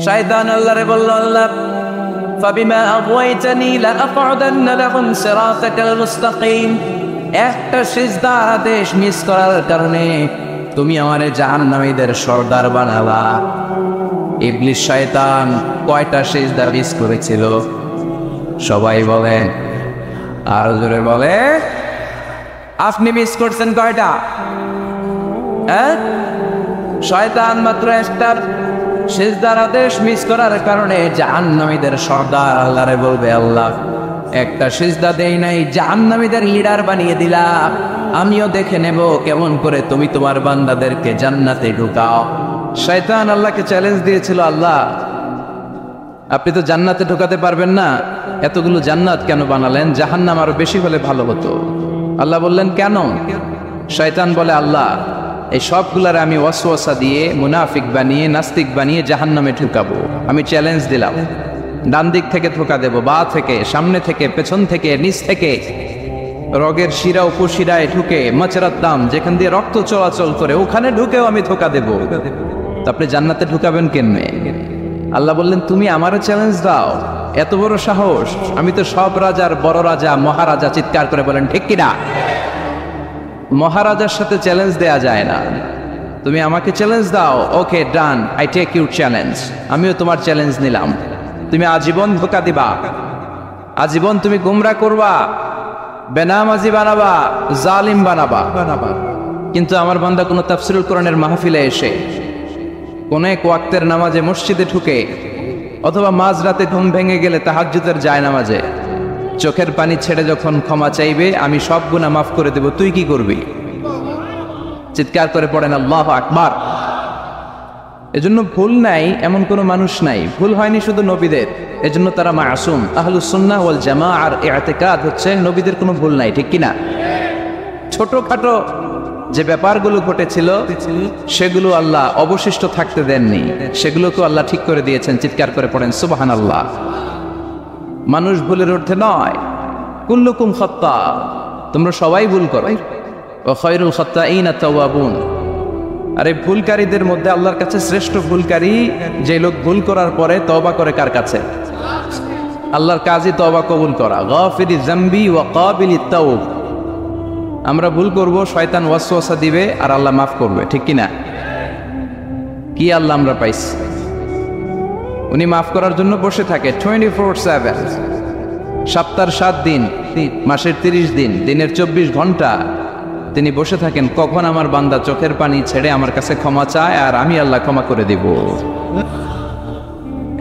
শয়তান আল্লাহরে বলল, আল্লাহ ফাবিমা আগওয়াইতানি লাআকউদান্না লাহুম সিরাতাকাল মুস্তাকিম, একটা সিজদা আদেশ মিস করার কারণে তুমি আমারে জাহান্নামীদের সর্দার বানালা। ইবলিস শয়তান কয়টা সিজদা মিস করেছিল? সবাই বলেন, আরো জোরে বলে, আপনি মিস করছেন কয়টা? শয়তান মাত্র একটা সিজদার আদেশ মিস করার কারণে জাহান্নামীদের সর্দার আল্লাহরে বলবে, আল্লাহ একটা সিজদা দেই নাই, জাহান্নামীদের লিডার বানিয়ে দিলা, আমিও দেখে নেব কেমন করে তুমি তোমার বান্দাদেরকে জান্নাতে ঢুকাও। শয়তান আল্লাহকে চ্যালেঞ্জ দিয়েছিল, আল্লাহ আপনি তো জান্নাতে ঢুকাতে পারবেন না, এতগুলো জান্নাত কেন বানালেন? জাহান্নাম আরো বেশি হলে ভালো হতো। আল্লাহ বললেন, কেন? শয়তান বলে, আল্লাহ এই সবগুলার আমি ওয়াসওয়াসা দিয়ে মুনাফিক বানিয়ে নাস্তিক বানিয়ে জাহান্নামে ঢুকাবো। আমি চ্যালেঞ্জ দিলাম, ডান দিক থেকে ধোকা দেব, বা থেকে, সামনে থেকে, পেছন থেকে, নিচ থেকে, রগের শিরা উপশিরায় ঢুকে, মাচরার দাম যেখান দিয়ে রক্ত চলাচল করে ওখানে ঢুকেও আমি ধোকা দেব। আপনি জান্নাতে ঢুকাবেন কেমনে? আল্লাহ বললেন, তুমি আমারও চ্যালেঞ্জ দাও, এত বড় সাহস? আমি তো সব রাজার বড় রাজা, মহারাজা। চিৎকার করে বলেন ঠিক কিনা? মহারাজার সাথে চ্যালেঞ্জ দেয়া যায় না। তুমি আমাকে চ্যালেঞ্জ দাও, ওকে ডান, আই টেক ইউর চ্যালেঞ্জ। আমিও তোমার চ্যালেঞ্জ নিলাম। তুমি আজীবন ধোকা দিবা, আজীবন তুমি গুমরা করবা, বেনামাজি বানাবা, জালিম বানাবা, কিন্তু আমার বান্দা কোনো তাফসীরুল কোরআনের মাহফিলে এসে কোন এক ওয়াক্তের নামাজে মসজিদে ঢুকে অথবা মাঝরাতে ঘুম ভেঙে গেলে তাহাজ্জুদের যায় নামাজে চোখের পানি ছেড়ে যখন ক্ষমা চাইবে, আমি সব গুনাহ মাফ করে দেব, তুই কি করবি? চিৎকার করে পড়েন আল্লাহু আকবার। এজন্য ভুল নাই এমন কোনো মানুষ নাই, ভুল হয়নি শুধু নবীদের, এজন্য তারা মাসুম। আহলুস সুন্নাহ ওয়াল জামাআর ইতিকাদ হচ্ছে নবীদের কোনো ভুল নাই, ঠিক কিনা? ছোটখাটো যে ব্যাপারগুলো ঘটেছিল সেগুলো আল্লাহ অবশিষ্ট থাকতে দেননি, সেগুলোকে আল্লাহ ঠিক করে দিয়েছেন। চিৎকার করে পড়েন সুবহানাল্লাহ। মানুষ ভুলের ঊর্ধ্বে নয়, কুল্লুকুম খাত্তা, তোমরা সবাই ভুল করো, ওয়া খায়রুল খাত্তাইনা তাওয়াবুন। আর এই ভুলকারীদের মধ্যে আল্লাহর কাছে শ্রেষ্ঠ ভুলকারী যে লোক ভুল করার পরে তওবা করে। কার কাছে? আল্লাহর কাজই তওবা কবুল করা। গাফিরি যামবি ওয়া কাবিলিত তাওব। আমরা ভুল করব, শয়তান ওয়াসওয়াসা দিবে আর আল্লাহ মাফ করবে, ঠিক কিনা? কি আল্লাহ আমরা পাইছি? উনি মাফ করার জন্য বসে থাকে 24/7, সপ্তাহের 7 দিন, মাসের 30 দিন, দিনের 24 ঘন্টা তিনি বসে থাকেন, কখন আমার বান্দা চোখের পানি ছেড়ে আমার কাছে ক্ষমা চায় আর আমি আল্লাহ ক্ষমা করে দিব।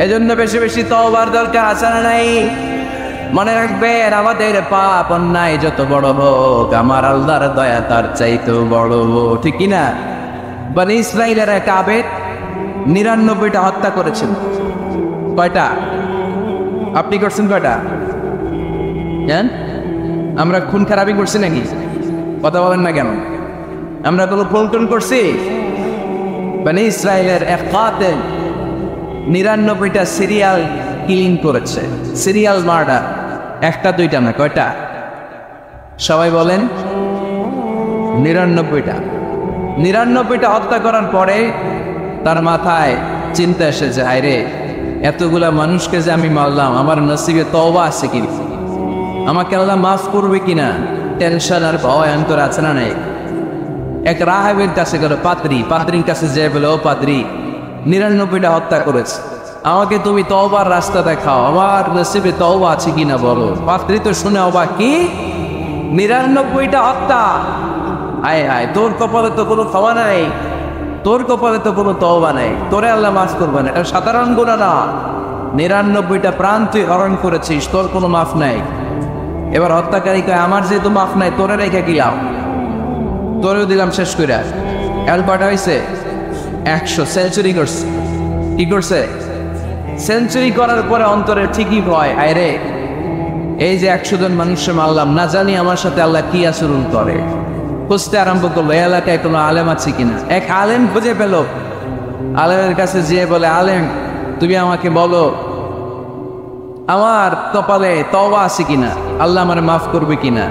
এজন্য বেশি বেশি তওবার দরকার আছে না নাই? মনে রাখবেন, আমাদের পাপ অন্যায় যত বড় হোক, আমার আল্লাহর দয়া তার চাইতেও বড়, ঠিক কিনা? বনি ইসরাইলের এক আবেদ 99টা হত্যা করেছেন। কয়টা? আপনি করছেন কয়টা? জান, আমরা খুন খারাপি করছি নাকি? কথা বলেন না কেন? আমরা কোনো ফোন করছি? বনি ইসরাইলের এক কাতেল 99টা সিরিয়াল কিলিং করেছে, সিরিয়াল মার্ডার। একটা দুইটা না, কয়টা? সবাই বলেন 99টা। 99টা হত্যা করার পরে তার মাথায় চিন্তা এসেছে, হায় রে, এতগুলা মানুষকে যে আমি মারলাম, আমার নসিবে তওবা আছে কি? আমাকে আল্লাহ মাফ করবে কিনা? টেনশন আর ভয় অন্তর আছে না নাই? এক রাহাবের কাছে গেল, পাদ্রির কাছে যে বলে, ও পাদ্রি, 99টা হত্যা করেছে, আমাকে তুমি তওবার রাস্তা দেখাও, আমার নসিবে তওবা আছে কিনা বলো। পাদ্রি তো শুনে অবাক, কি 99টা হত্যা? আয় আয়, তোর কপালে তো কোনো ক্ষমা নাই, তোর কপালে তো কোনো তওবা নাই, তোরে আল্লাহ মাফ করবে না। এটা সাধারণ গুনাহ না, 99টা প্রাণ তুই হরণ করেছিস, তোর কোনো মাফ নাই। এবার হত্যাকারী কয়, আমার যেহেতু মাফ নাই, তোরে রেখে গেলাম, তোরেও দিলাম শেষ করে। এখন কয়টা হয়েছে? 100 সেঞ্চুরি করছে। কি করছে? সেঞ্চুরি করার পরে অন্তরে ঠিকই ভয়, আয় রে, এই যে 100 জন মানুষকে মারলাম, না জানি আমার সাথে আল্লাহ কি আচরণ করে। খুঁজতে আরম্ভ করলো এই এলাকায় কোনো আলেম আছে কিনা। এক আলেম খুঁজে পেল, আলেমের কাছে যেয়ে বলে, আলেম তুমি আমাকে বলো আমার কপালে তওবা আছে কিনা, আল্লাহ আমার মাফ করবে কিনা।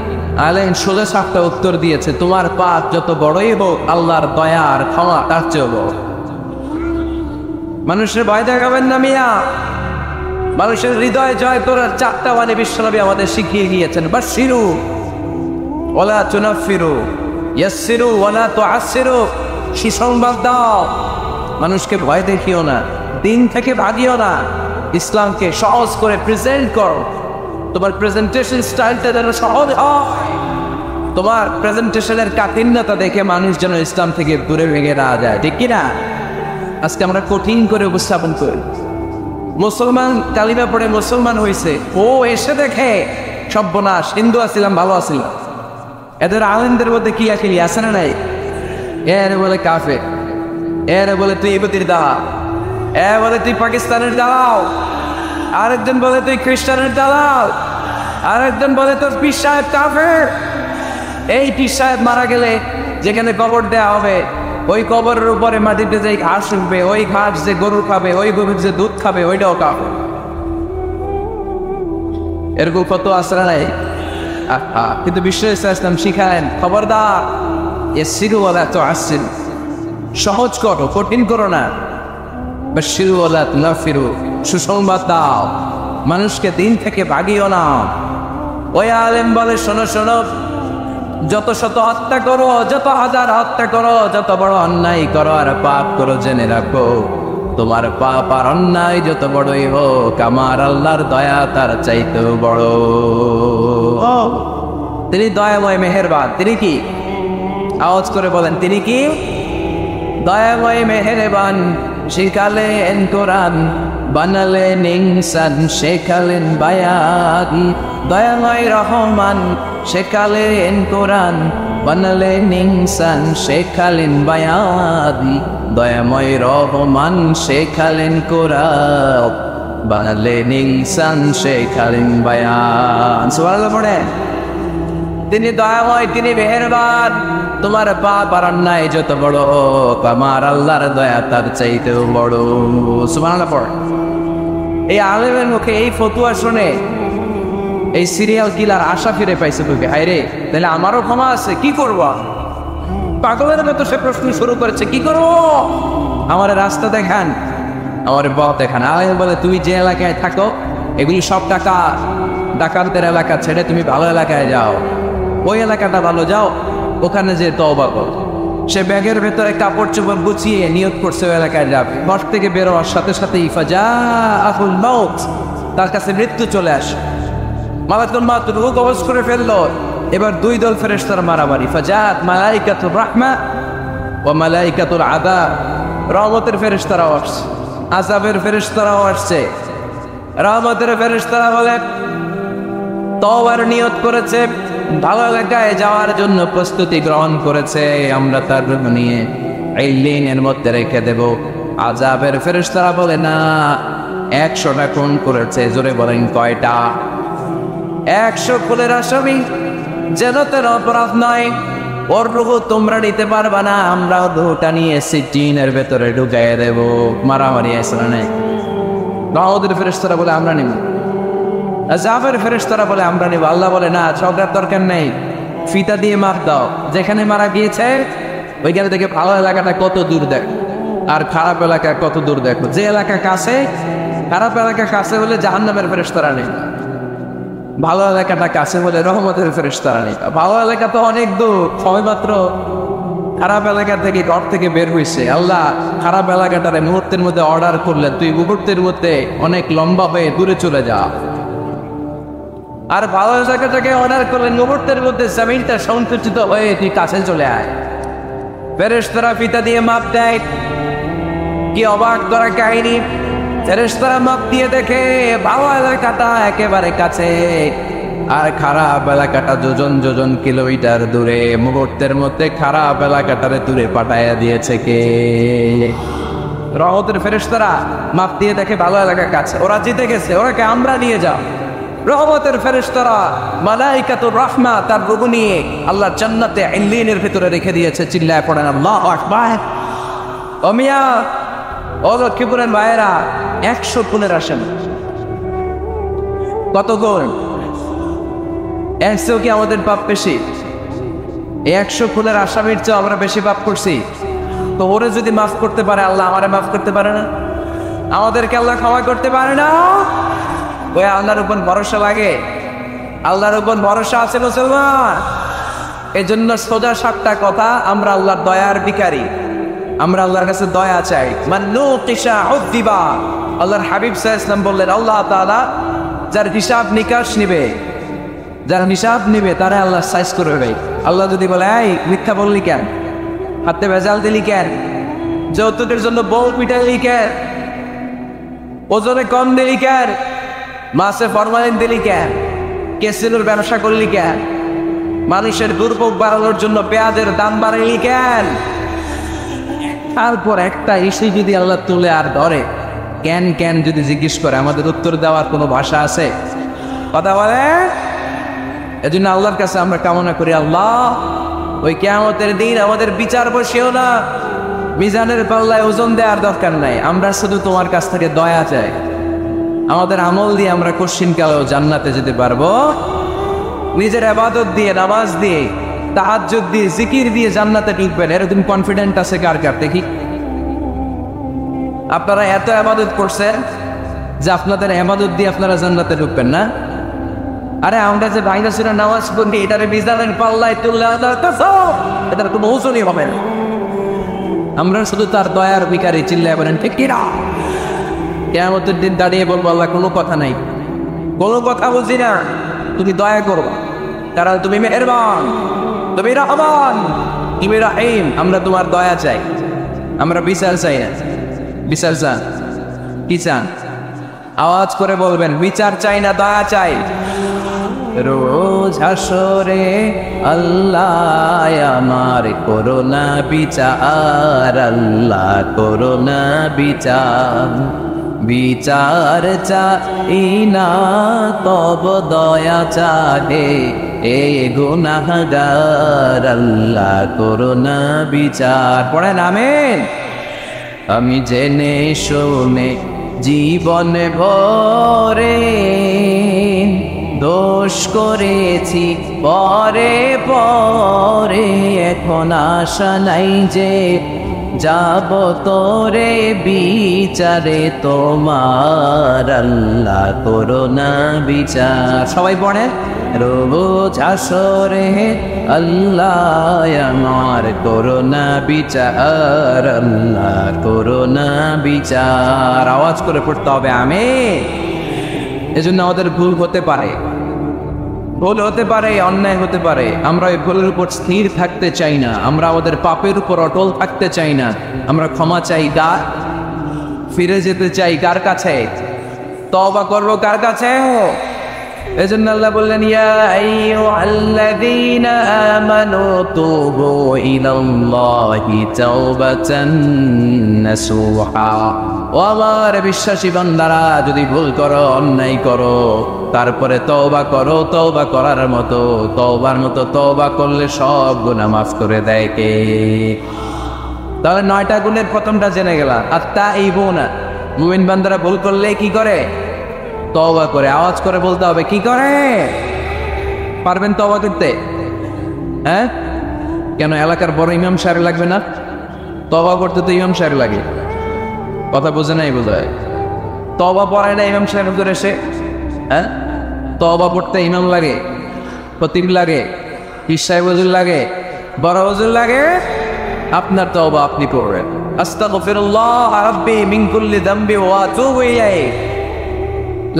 আলেম সোজা সাপটা উত্তর দিয়েছে, তোমার পাপ যত বড়ই হোক, আল্লাহর দয়া আর ক্ষমা তার চেয়েও বড়। মানুষের ভয় দেখাবেন না মিয়া। মানুষের হৃদয় জয় করার 4টা বাণী বিশ্বনবী আমাদের শিখিয়ে গিয়েছেন। বাশশিরু ওয়ালা তুনাফিরু, ইয়াসসিরু ওয়ালা তুআসসিরু। সুসংবাদ দাও, মানুষকে ভয় দেখিও না, দিন থেকে ভাগিও না, ইসলামকে সহজ করে প্রেজেন্ট করো। তোমার প্রেজেন্টেশন স্টাইলটা যেন সহজ হয়, তোমার প্রেজেন্টেশনের কাঠিন্যতা দেখে মানুষ যেন ইসলাম থেকে দূরে ভেঙে না যায়, ঠিক কিনা? আজকে আমরা কঠিন করে উপস্থাপন করি। মুসলমান কালিমা পড়ে মুসলমান হয়েছে, ও এসে দেখে সর্বনাশ, হিন্দু আসছিলাম ভালো আসছিলাম। এদের আলেমদের মধ্যে কি আখিলি আছে না নাই? এর বলে কাফের, এর বলে তুই ইহুদির দালাল, এ বলে তুই পাকিস্তানের দালাল, আরেকজন বলে তুই খ্রিস্টানের দালাল, আরেকজন বলে তোর পীর সাহেব কাফের। এই পীর সাহেব মারা গেলে যেখানে কবর দেওয়া হবে, ওই কবরের উপরে মাটিতে যে ঘাস উঠবে, ওই ঘাস যে গরু খাবে, ওই গরুর যে দুধ খাবে, ওইটাও কাফের। এরকম কত আসরা নাই? কিন্তু বিশ্ব ইসলাম শিখালেন, খবরদার, ইয়াসসিরু ওয়ালা তুআসসিরু, সহজ করো, কঠিন করো না। বাশশিরু ওয়ালা তুনাফিরু, সুসংবাদ দাও, মানুষকে দিন থেকে ভাগিও না। ওই আলেম বলে, শোনো শোনো, যত শত হত্যা করো, যত হাজার হত্যা করো, যত বড় অন্যায় করো আর পাপ করো, জেনে রাখো তোমার পাপ আর অন্যায় যত বড়ই হোক, আমার আল্লাহর দয়া তার চাইতেও বড়। তিনি দয়াময় মেহেরবান। তিনি কি? আওয়াজ করে বলেন, তিনি কি? দয়াময় মেহেরবান। শিখালেন কোরআন, বানালেন ইনসান, শেখালেন বায়ান। দয়াময় রহমান, শেখালেন কোরআন, বানালেন ইনসান, শেখালেন বায়ান। দয়াময় রহমান, শেখালেন কোরআন, বানালেন ইনসান, শেখালেন বায়ান। সুবহানাল্লাহ পড়েন। তিনি দয়াময়, তিনি মেহেরবান। তোমার পাপ আর অন্যায় যত বড় হোক, আমার আল্লাহর দয়া তার চাইতেও বড়। সুবহানাল্লাহ পড়েন। এই আলেমের মুখে এই ফতুয়া শুনে এই সিরিয়াল কিলার আশা ফিরে পাইছে বুকে। হায় রে, তাহলে আমারও ক্ষমা আছে, কি করব? পাগলের মতো সে প্রশ্ন শুরু করেছে, কি করব? আমার রাস্তা দেখান, আমার পথ দেখান। আলেম বলে, তুমি যে এলাকায় থাকো এগুলি সব টাকা ডাকাতের এলাকা ছেড়ে তুমি ভালো এলাকায় যাও, ওই এলাকাটা ভালো, যাও ওখানে যে তওবা করো। সে ব্যাগের ভেতরে কাপড় চোপড় গুছিয়ে নিয়ত করছে ওই এলাকায় যাবে। ঘর থেকে বেরোয়ার সাথে সাথে ইফাজাআহুল মাউত, তার কাছে মৃত্যু চলে আসে। মালাকুল মাউত রূহ কবজ করে ফেললো। এবার দুই দল ফেরেশতার মারামারি। ফাজাআত মালাইকাতুর রাহমা ওয়া মালাইকাতুল আযাব। রহমতের ফেরেশতারাও আসছে, আযাবের ফেরেশতারাও আসছে। রহমতের ফেরেশতারা বলে, তওবার নিয়ত করেছে, ভালো এলাকায় যাওয়ার জন্য প্রস্তুতি গ্রহণ করেছে, আমরা তার রূহ নিয়ে ইল্লিনের মধ্যে রেখে দেব। আযাবের ফেরেশতারা বলে, না, 100টা খুন করেছে। জোরে বলেন, কয়টা? 100 খুনের আসামি, যেন তেন অপরাধ নয়। ওর রূহ তোমরা নিতে পারবা না, আমরা রূহটা নিয়ে সিজিনের ভেতরে ঢুকাইয়ে দেব। মারামারি আসলে নেই। রহমতের ফেরেশতারা বলে, আমরা নিব। আযাবের ফেরেশতারা বলে, আমরা নিব। আল্লাহ বলে, না, ঝগড়ার দরকার নেই, ফিতা দিয়ে মাপ দাও। যেখানে মারা গিয়েছে ওইখানে থেকে ভালো এলাকাটা কত দূর দেখো, আর খারাপ এলাকা কত দূর দেখো। যে এলাকা কাছে, খারাপ এলাকা কাছে হলে জাহান্নামের ফেরেশতারা নেই, ভালো এলাকাটা কাছে হলে রহমতের ফেরেশতারা নেই। ভালো এলাকা তো অনেক দূর, সবেমাত্র খারাপ এলাকা থেকে ঘর থেকে বের হয়েছে। আল্লাহ খারাপ এলাকাটারে মুহূর্তের মধ্যে অর্ডার করলেন, তুই মুহূর্তের মধ্যে অনেক লম্বা হয়ে দূরে চলে যা। আর ভালো জায়গাটাকে অর্ডার করলেন, মুহূর্তের মধ্যে জমিনটা সংকুচিত হয়ে তুই কাছে চলে আয়। ফেরেশতারা ফিতা দিয়ে মাপ দেয়। কি অবাক করা কাহিনী! ফেরেশতারা মাপ দিয়ে দেখে ভালো এলাকাটা একেবারে কাছে, আর খারাপ এলাকাটা যোজন যোজন কিলোমিটার দূরে। মুহূর্তের মধ্যে খারাপ এলাকাটারে দূরে পাঠাইয়া দিয়েছে কে? রহমতের ফেরেশতারা মাপ দিয়ে দেখে ভালো এলাকা কাছে, ওরা জিতে গেছে, ওরাকে আমরা নিয়ে যাও। রহমতের ফেরেশতারা মালাইকাতুর রাহমা তার রূহ নিয়ে আল্লাহ জান্নাতে ইল্লিনের ভিতরে রেখে দিয়েছে। চিল্লায় পড়েন আল্লাহু আকবার। ও মিয়া, ও লক্ষ্মীপুরের ভাইয়েরা, 100 খুনের আসামি। কত গুণ? 100 কি আমাদের পাপ বেশি? 100 খুনের আসামির চেয়ে আমরা বেশি পাপ করছি। তো ওরে যদি মাফ করতে পারে আল্লাহ, আমারে মাফ করতে পারে না? আমাদেরকে আল্লাহ ক্ষমা করতে পারে না? ওই আল্লাহর উপর ভরসা লাগে? আল্লাহর উপর ভরসা আছে মুসলমান? এই জন্য সোজা সাতটা কথা, আমরা আল্লাহর দয়ার ভিখারি, আমরা আল্লাহর কাছে দয়া চাই। মান্নুকিশা উদ্দিবা, আল্লাহর হাবিব সাল্লাল্লাহু আলাইহি ওয়াসাল্লাম বললেন, আল্লাহ তাআলা যার হিসাব নিকাশ নিবে, যার হিসাব নিবে তারা আল্লাহ সাইজ করবে। আল্লাহ যদি বলে, এই মিথ্যা বললি কেন, হাতে ভেজাল দিলি কেন, যৌতুকের জন্য বউ পিটাইলি কেন, ওজনে কম দিলি কেন, মাছে ফরমালিন দিলি কেন, কেসিনোর ব্যবসা করলি কেন, মানুষের দুর্ভোগ বাড়ানোর জন্য পেঁয়াজের দাম বাড়াইলি কেন, তারপর একটা ইস্যু যদি আল্লাহ তুলে আর ধরে, কেন কেন যদি জিজ্ঞেস করে, আমাদের উত্তর দেওয়ার কোনো ভাষা আছে? কথা বলে? এজন্য আল্লাহর কাছে আমরা কামনা করি, আল্লাহ ওই কিয়ামতের দিন আমাদের বিচার বসেও না, মিজানের পাল্লায় ওজন দেওয়ার দরকার নাই, আমরা শুধু তোমার কাছ থেকে দয়া চাই। আমাদের আমল দিয়ে আমরা কশিনকালেও জান্নাতে যেতে পারবো, নিজের ইবাদত দিয়ে, নামাজ দিয়ে, তাহাজ্জুদ দিয়ে, জিকির দিয়ে জান্নাতে ঢুকবেন, এরকম কনফিডেন্ট আছে কার কার দেখি? আপনারা এত ইবাদত করছেন যে আপনাদের ইবাদত দিয়ে আপনারা জান্নাতে ঢুকবেন না? আরে আমরা যে বাইরে সুরা নামাজ পড়ি, এটারে মিজানের পাল্লায় তুললে এটার কোনো ওজনই হবে না। আমরা শুধু তার দয়ার ভিখারি, চিল্লায় বলেন ঠিক কিনা? কিয়ামতের দিন দাঁড়িয়ে বলবো, আল্লাহ কোনো কথা নাই, কোনো কথা বুঝি না, তুমি দয়া করো, কারণ তুমি মেহেরবান, তুমি রহমান, তুমি রাহিম। আমরা তোমার দয়া চাই, আমরা বিচার চাই না। বিচার চান? কি চান? আওয়াজ করে বলবেন, বিচার চাই না, দয়া চাই। রোজ হাসরে আল্লাহ আমার করোনা বিচার, আল্লাহ করোনা বিচার, বিচার চাই না তব দয়া চাহে এ গুনাহগার, আল্লাহ করোনা বিচার। পড়েন আমিন। আমি জেনে শুনে জীবন ভরে দোষ করেছি পরে পরে, এখন আশা নাই যে যাব তোরে বিচারে তোমার, আল্লাহ করোনা বিচার। সবাই পড়ে, রোজ হাসরে আল্লাহ আমার করোনা বিচার, আল্লাহ করোনা বিচার। আওয়াজ করে পড়তে হবে আমিন। এজন্য আমাদের ভুল হতে পারে, ভুল হতে পারে, অন্যায় হতে পারে, আমরা ওই ভুলের উপর স্থির থাকতে চাই না, আমরা আমাদের পাপের উপর অটল থাকতে চাই না, আমরা ক্ষমা চাই, ফিরে যেতে চাই কার কাছে? তওবা করবো কার কাছে? এজন্য আল্লাহ বললেন, ইয়া আইয়ুহাল্লাযীনা আমানু তুবু ইলাল্লাহি তাওবাতান নাসুহা। ও আমার বিশ্বাসী বান্দারা, যদি ভুল করো, অন্যায় করো, তারপরে তওবা করো, তওবা করার মতো, তওবার মতো তওবা করলে সব গুনাহ মাফ করে দেয় কে? তাহলে 9টা গুণের প্রথমটা জেনে গেলাম, আত-তাইবুনা। মুমিন বান্দারা ভুল করলে কি করে? তওবা করে। আওয়াজ করে বলতে হবে, কি করে? পারবেন তওবা করতে? হ্যাঁ, কেন এলাকার বড় ইমাম সাহেব লাগবে না? তওবা করতে তো ইমাম সাহেব লাগে। কথা বোঝে নাই বোঝায়? তওবা পড়ায় না ইমাম সাহেব হুজুর এসে? হ্যাঁ, তওবা পড়তে ইমাম লাগে, খতিব লাগে, পীর সাহেব হুজুর লাগে, বড় হুজুর লাগে। আপনার তওবা আপনি পড়বেন, আস্তাগফিরুল্লাহ রাব্বি মিন কুল্লি যামবি ওয়া আতুবু ইলাইহি,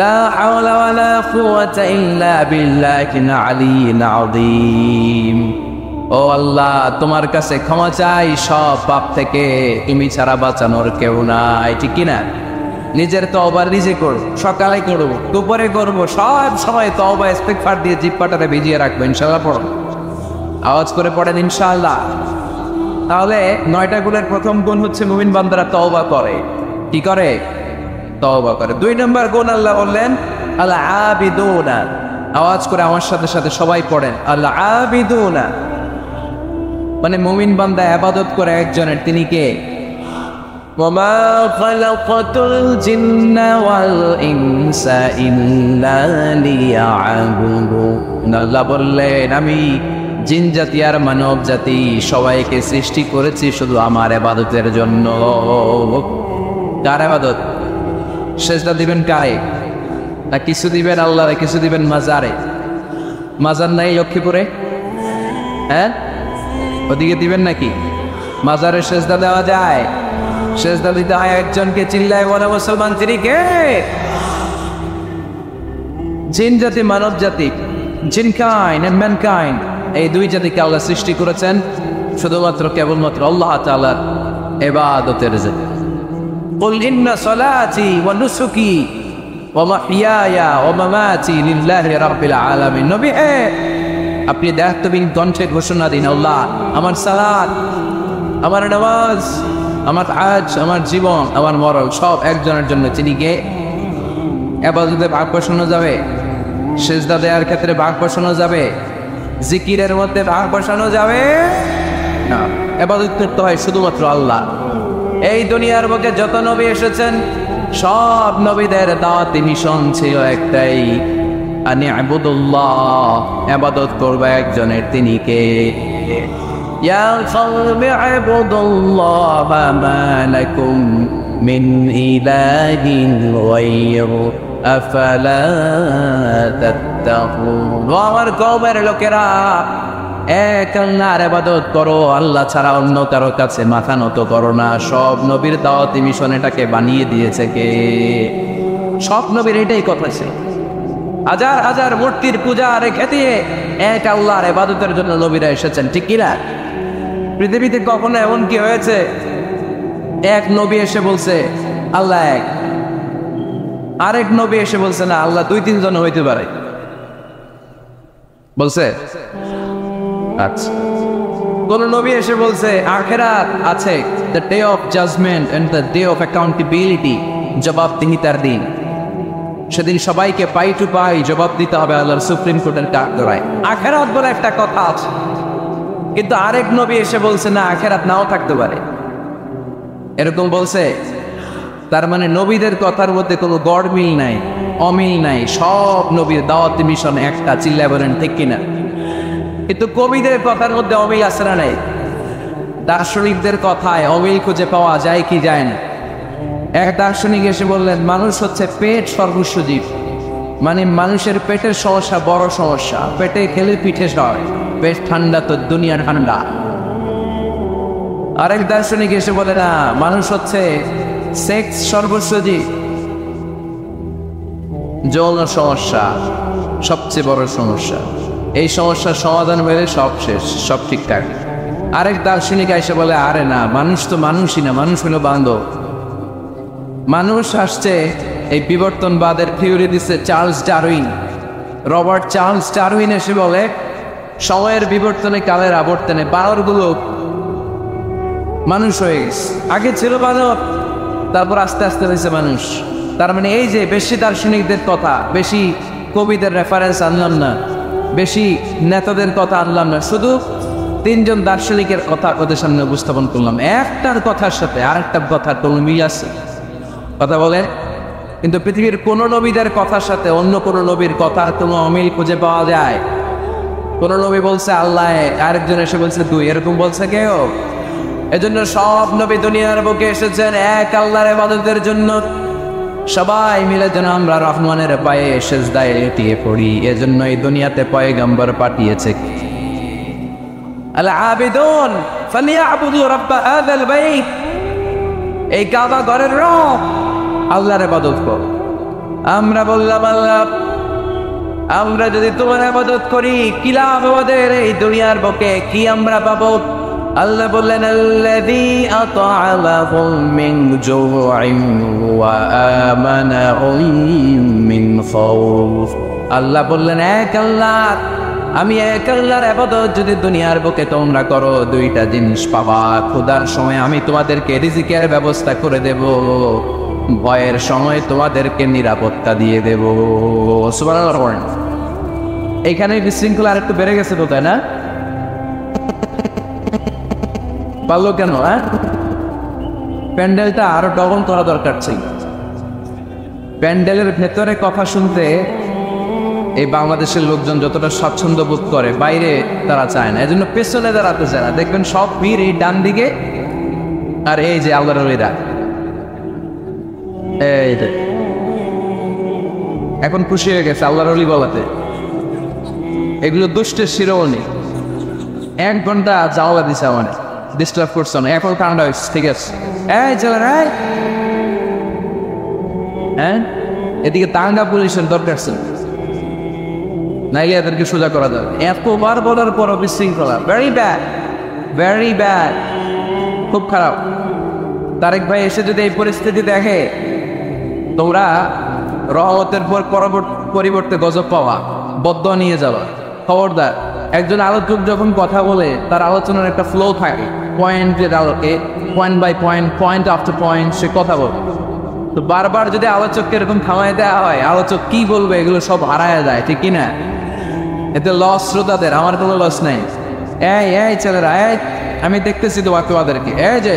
লা হাওলা ওয়ালা কুওয়াতা ইল্লা বিল্লাহিল আলিয়্যিল আযীম। ও আল্লাহ, তোমার কাছে ক্ষমা চাই সব পাপ থেকে, তুমি ছাড়া বাঁচানোর কেউ নাই। ঠিক কিনা? নিজের তওবা নিজে করব, সকালে করব, দুপুরে করব, সব সময় তওবা ইস্তিগফার দিয়ে জিহ্বাটারে ভিজিয়ে রাখবো। ইনশাআল্লাহ পড়ো, আওয়াজ করে পড়েন ইনশাআল্লাহ। তাহলে 9টা গুণের প্রথম গুণ হচ্ছে মুমিন বান্দারা তওবা করে। কি করে? তওবা করে। 2 নম্বর গুণ আল্লাহ বললেন, আল আবিদুনা। আওয়াজ করে আমার সাথে সাথে সবাই পড়েন, আল আবিদুনা। মানে মুমিন বান্দা ইবাদত করে একজনের, তিনি কে? ওয়ামা খালাকাতুল জিন্না ওয়াল ইনসা ইল্লা লিয়াবুদুন। আল্লাহ বললেন, আমি জিন জাতি আর মানব জাতি সবাইকে সৃষ্টি করেছি শুধু আমার ইবাদতের জন্য। কার ইবাদত? সেজদা দিবেন কারে? না কিছু দিবেন আল্লাহরে, কিছু দিবেন মাজারে? মাজার নাই লক্ষ্মীপুরে? হ্যাঁ, ওদিকে দিবেন নাকি? মাজারে সেজদা দেওয়া যায়? সেজদা দিতে হয় একজনকে। চিল্লায় বলে মুসলমান, তিনি কে? জিন জাতি, মানব জাতি, জিনকাইন্ড এন্ড ম্যানকাইন্ড, এই দুই জাতিকে আল্লাহ সৃষ্টি করেছেন শুধুমাত্র কেবলমাত্র আল্লাহ তাআলার ইবাদতের জন্য। কুল ইন্না সলাতি ওয়া নুসুকি ওয়া মাহইয়ায়া ওয়া মামাতি লিল্লাহি রাব্বিল আলামিন। নবী হে, আপনি দায়িত্বহীন কণ্ঠে ঘোষণা দিন, আল্লাহ আমার সালাত, আমার নামাজ, আমার হজ, আমার জীবন, আমার মরণ সব একজনের জন্য। তিনি কে? ইবাদতে ভাগ বসানো যাবে? সিজদা দেওয়ার ক্ষেত্রে ভাগ বসানো যাবে? জিকিরের মধ্যে ভাগ বসানো যাবে না। ইবাদত করতে হয় শুধুমাত্র আল্লাহ। এই দুনিয়ার বুকে যত নবী এসেছেন সব নবীদের দাওয়াতি মিশন ছিল একটাই, আনি ইবাদুল্লাহ, ইবাদত করবে একজনের, তিনি কে? ইয়া কওমি ইবাদুল্লাহ মা লাকুম মিন ইলাহিন গায়রু আফালা তাত্তাকুন। আমার কওমের লোকেরা, এক আল্লাহর ইবাদত করো, আল্লাহ ছাড়া অন্য কারো কাছে মাথা নত করো না। সব নবীর দাওয়াতি মিশন এটাকে বানিয়ে দিয়েছে কে? সব নবীর এটাই কথা ছিল। হাজার হাজার মূর্তির পূজা রেখে দিয়ে এক আল্লাহর ইবাদতের জন্য নবীরা এসেছেন, ঠিক কিনা? পৃথিবীতে কখনো এমন কি হয়েছে এক নবী এসে বলছে আল্লাহ এক, আরেক নবী এসে বলছে না আল্লাহ দুই তিনজন হইতে পারে? বলছে? আচ্ছা, কোন নবী এসে বলছে আখিরাত আছে, the day of judgment and the day of accountability, জবাবদিহিতার দিন, সেদিন সবাইকে পাই টু পাই জবাব দিতে হবে আল্লাহর সুপ্রিম কোর্টের কাঠগড়ায়। আখিরাত বলে একটা কথা আছে, কিন্তু আরেক নবী এসে বলছে না আখিরাত নাও থাকতে পারে, এরকম বলছে। তার মানে নবীদের কথার মধ্যে কোনো গড়মিল নাই, অমিল নাই। সব নবীর দাওয়াতি মিশন একটা, চিল্লায় বলেন ঠিক কিনা? কিন্তু কবিদের কথার মধ্যে অমিল আছে না নাই? দার্শনিকদের কথায় অমিল খুঁজে পাওয়া যায় কি যায় না? এক দার্শনিক এসে বললেন মানুষ হচ্ছে পেট সর্বস্ব জীব, মানে মানুষের পেটের সমস্যা বড় সমস্যা, পেটে খেলে পিঠে সয়, পেট ঠান্ডা তো দুনিয়া ঠান্ডা। আরেক দার্শনিক এসে বলে না, মানুষ হচ্ছে সেক্স সর্বস্ব জীব, যৌন সমস্যা সবচেয়ে বড় সমস্যা, এই সমস্যার সমাধান হলে সব শেষ, সব ঠিকঠাক। আরেক দার্শনিক এসে বলে আরে না, মানুষ তো মানুষই না, মানুষ হলো বান্ধব। মানুষ আসছে, এই বিবর্তনবাদের থিওরি দিচ্ছে Charles Darwin, Robert Charles Darwin এসে বলে সময়ের বিবর্তনে কালের আবর্তনে বানরগুলো মানুষ হয়ে গেছে, আগে ছিল বানর, তারপর আস্তে আস্তে হয়েছে মানুষ। তার মানে এই যে বেশি দার্শনিকদের কথা, বেশি কবিদের রেফারেন্স আনলাম না, বেশি নেতাদের কথা আনলাম না, শুধু তিনজন দার্শনিকের কথা ওদের সামনে উপস্থাপন করলাম। একটার কথার সাথে আরেকটার কথার কোনো মিল আছে? কথা বলেন। কিন্তু পৃথিবীর কোন নবীদের কথার সাথে অন্য কোন নবীর কথার কোনো অমিল খুঁজে পাওয়া যায়? কোন নবী বলছে আল্লাহ, আরেকজন এসে বলছে দুই, এরকম বলছে কেউ? এজন্য সব নবী দুনিয়ার বুকে এসেছেন এক আল্লাহর ইবাদতের জন্য। সবাই মিলে যেন আমরা রহমানের পায়ে সেজদায় এটিয়ে পড়ি, এজন্য এই দুনিয়াতে পয়গম্বর পাঠিয়েছে। আল আবিদুন ফালিয়াবুদু রাব্ব হাযাল বাইত, এই কাবা ঘরের রব, আল্লাহর ইবাদত কর। আমরা বললাম আল্লাহ, আমরা যদি তোমার ইবাদত করি কি লাভ আমাদের এই দুনিয়ার বুকে, কি আমরা পাবো? আল্লাহ বললেন আল্লাযী আত'আমাহুম মিন জু'ইন ওয়া আমানাহুম মিন খাউফ। আল্লাহ বললেন এক আল্লাহ, আমি এক আল্লাহর ইবাদত যদি দুনিয়ার বুকে তোমরা করো, দুইটা জিনিস পাবা। ক্ষুধার সময় আমি তোমাদেরকে রিজিকের ব্যবস্থা করে দেব, ভয়ের সময় তোমাদেরকে নিরাপত্তা দিয়ে দেব। সুবহানাল্লাহ। এখানে বিশৃঙ্খলা আরেকটু বেড়ে গেছে তো, তাই না? পারলো কেন? প্যান্ডেলটা আরো ডবল করা দরকার ছিল। প্যান্ডেলের ভেতরে কথা শুনতে এই বাংলাদেশের লোকজন যতটা স্বাচ্ছন্দ্য বোধ করে, বাইরে তারা চায় না, এজন্য পেছনে দাঁড়াতে চায় না। দেখবেন সব ভিড় এই ডান দিকে, আর এই যে আল্লাহর ওলিরা, এই যে এখন খুশি হয়ে গেছে আল্লাহর ওলি বলাতে। এগুলো দুষ্টের শিরোমণি। 1 ঘন্টা জাওলা দিছে আমার, ডিস্টার্ব করছে না, এখন ঠান্ডা হয়েছে, ঠিক আছে। এই চলেন, হ্যাঁ এদিকে তাঙ্গা পুলিশের দরকার ছিল, নাইলে এদেরকে সোজা করা যাবে। এতবার বলার পর বিশৃঙ্খলা, ভেরি ব্যাড, ভেরি ব্যাড, খুব খারাপ। তারেক ভাই এসে যদি এই পরিস্থিতি দেখে, তোমরা রহমতের পর পরিবর্তে গজব পাওয়া, বদদোয়া নিয়ে যাওয়া। খবরদার, একজন আলোচক যখন কথা বলে তার আলোচনার একটা ফ্লো থাকে, পয়েন্টের আলোকে, point by point, point after point সে কথা বলে। তো বারবার যদি আলোচককে এরকম থামায় দেওয়া হয়, আলোচক কি বলবে এগুলো সব হারায় যায়, ঠিক কিনা? এতে লস শ্রোতাদের, আমার কোনো লস নেই। এই ছেলেরা, আমি দেখতেছি তো তোমাদেরকে, এই যে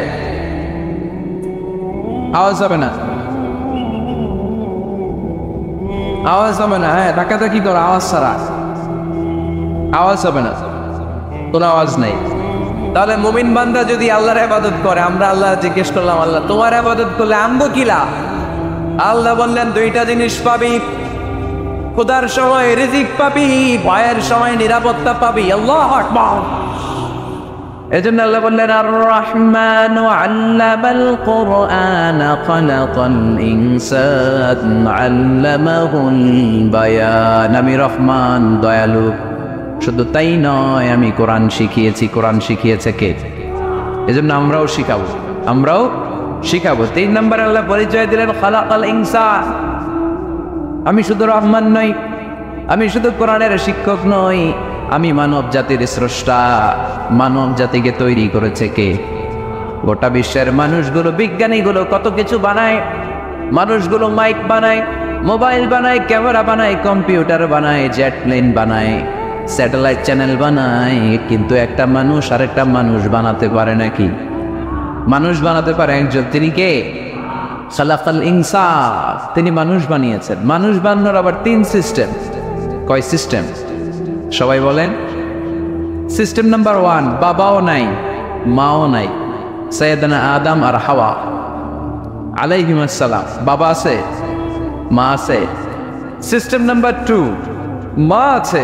আওয়াজ হবে না, আওয়াজ হবে না, হ্যাঁ ডাকাতে কি করো, আওয়াজ ছাড়া আওয়াজ হবে না, কোনো আওয়াজ নেই। তাহলে মুমিন বান্দা যদি আল্লাহর ইবাদত করে, আমরা আল্লাহ জিজ্ঞেস করলাম, আল্লাহ তোমার ইবাদত করলে আমগো কিলা? আল্লাহ বললেন 2টা জিনিস পাবি, খোদার সময় রিজিক পাবি, ভয়ের সময় নিরাপত্তা পাবি। আল্লাহু আকবার। এজন্য আল্লাহ বললেন আর রহমানু আল্লামাল কুরআন খালাকাল ইনসান আল্লামাহুল বায়ান। আমি রহমান, দয়ালু। শুধু তাই নয়, আমি কোরআন শিখিয়েছি। কোরআন শিখিয়েছে কে? এজন্য আমরাও শিখাবো, আমরাও শিখাবো। 3 নম্বর আল্লাহ পরিচয় দিলেন খালাকাল ইনসান। আমি শুধু রহমান নই, আমি শুধু কোরআনের শিক্ষক নই, আমি মানব জাতির স্রষ্টা। মানব জাতিকে তৈরি করেছে কে? গোটা বিশ্বের মানুষগুলো, বিজ্ঞানীগুলো কত কিছু বানায়। মানুষগুলো মাইক বানায়, মোবাইল বানায়, ক্যামেরা বানায়, কম্পিউটার বানায়, জেট প্লেন বানায়, স্যাটেলাইট চ্যানেল বানায়, কিন্তু একটা মানুষ আর একটা মানুষ বানাতে পারে নাকি? মানুষ বানাতে পারে একজন, তিনি কে? খালাকাল ইনসান, তিনি মানুষ বানিয়েছেন। মানুষ বানানোর আবার 3 সিস্টেম। কয় সিস্টেম? সবাই বলেন। সিস্টেম নাম্বার 1, বাবাও নাই, মাও নাই, সাইয়েদনা আদম আর হাওয়া আলাইহিmus সালাম। বাবা আছে, মা আছে। সিস্টেম নাম্বার 2, মা আছে,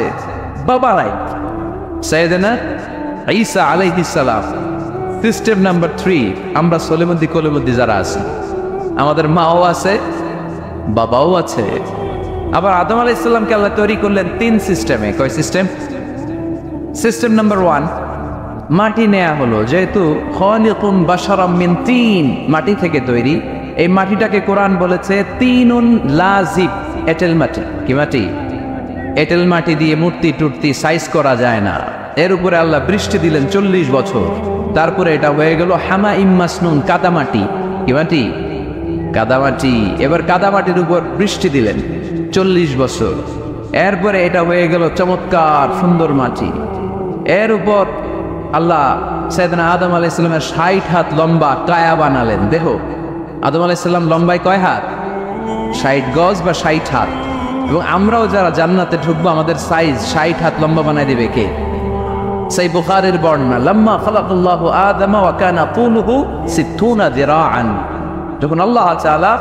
বাবা নাই, সাইয়েদনা ঈসা আলাইহিস সালাম। সিস্টেম নাম্বার 3, আমরা সলিমুদ্দি কলিমুদ্দি যারা আছি, আমাদের মাও আছে, বাবাও আছে। আবার আদম আলাইহিস সালামকে আল্লাহ তৈরি করলেন 3 সিস্টেমে। কয় সিস্টেম? সিস্টেম নাম্বার 1, মাটি নেয়া হলো, যেহেতু খালিকুম বাশারাম মিন তিন, মাটি থেকে তৈরি। এই মাটিটাকে কোরআন বলেছে তিনুন লাজিব, এঁটেল মাটি। কি মাটি? এঁটেল মাটি দিয়ে মূর্তি টুর্তি সাইজ করা যায় না। এর উপরে আল্লাহ বৃষ্টি দিলেন 40 বছর, তারপরে এটা হয়ে গেল হামাইম মাসনুন, কাদামাটি। কি মাটি? কাদামাটি। এবার কাদামাটির উপর বৃষ্টি দিলেন 40 বছর, এরপরে এটা হয়ে গেল চমৎকার সুন্দর মাটি। এর উপর আল্লাহ সাইয়েদনা আদম আলাইহিস সালামের 60 হাত লম্বা কায়া বানালেন, দেহ। আদম আলাইহিস সালাম লম্বায় কয় হাত? 60 গজ বা 60 হাত। এবং আমরাও যারা জান্নাতে ঢুকবো, আমাদের সাইজ 60 হাত লম্বা বানায় দিবে কে? সেই বুখারীর বর্ণনা, লাম্মা খালাকাল্লাহু আদম ওয়া কানা তুলুহু 60 যিরাআন। যখন আল্লাহ তাআলা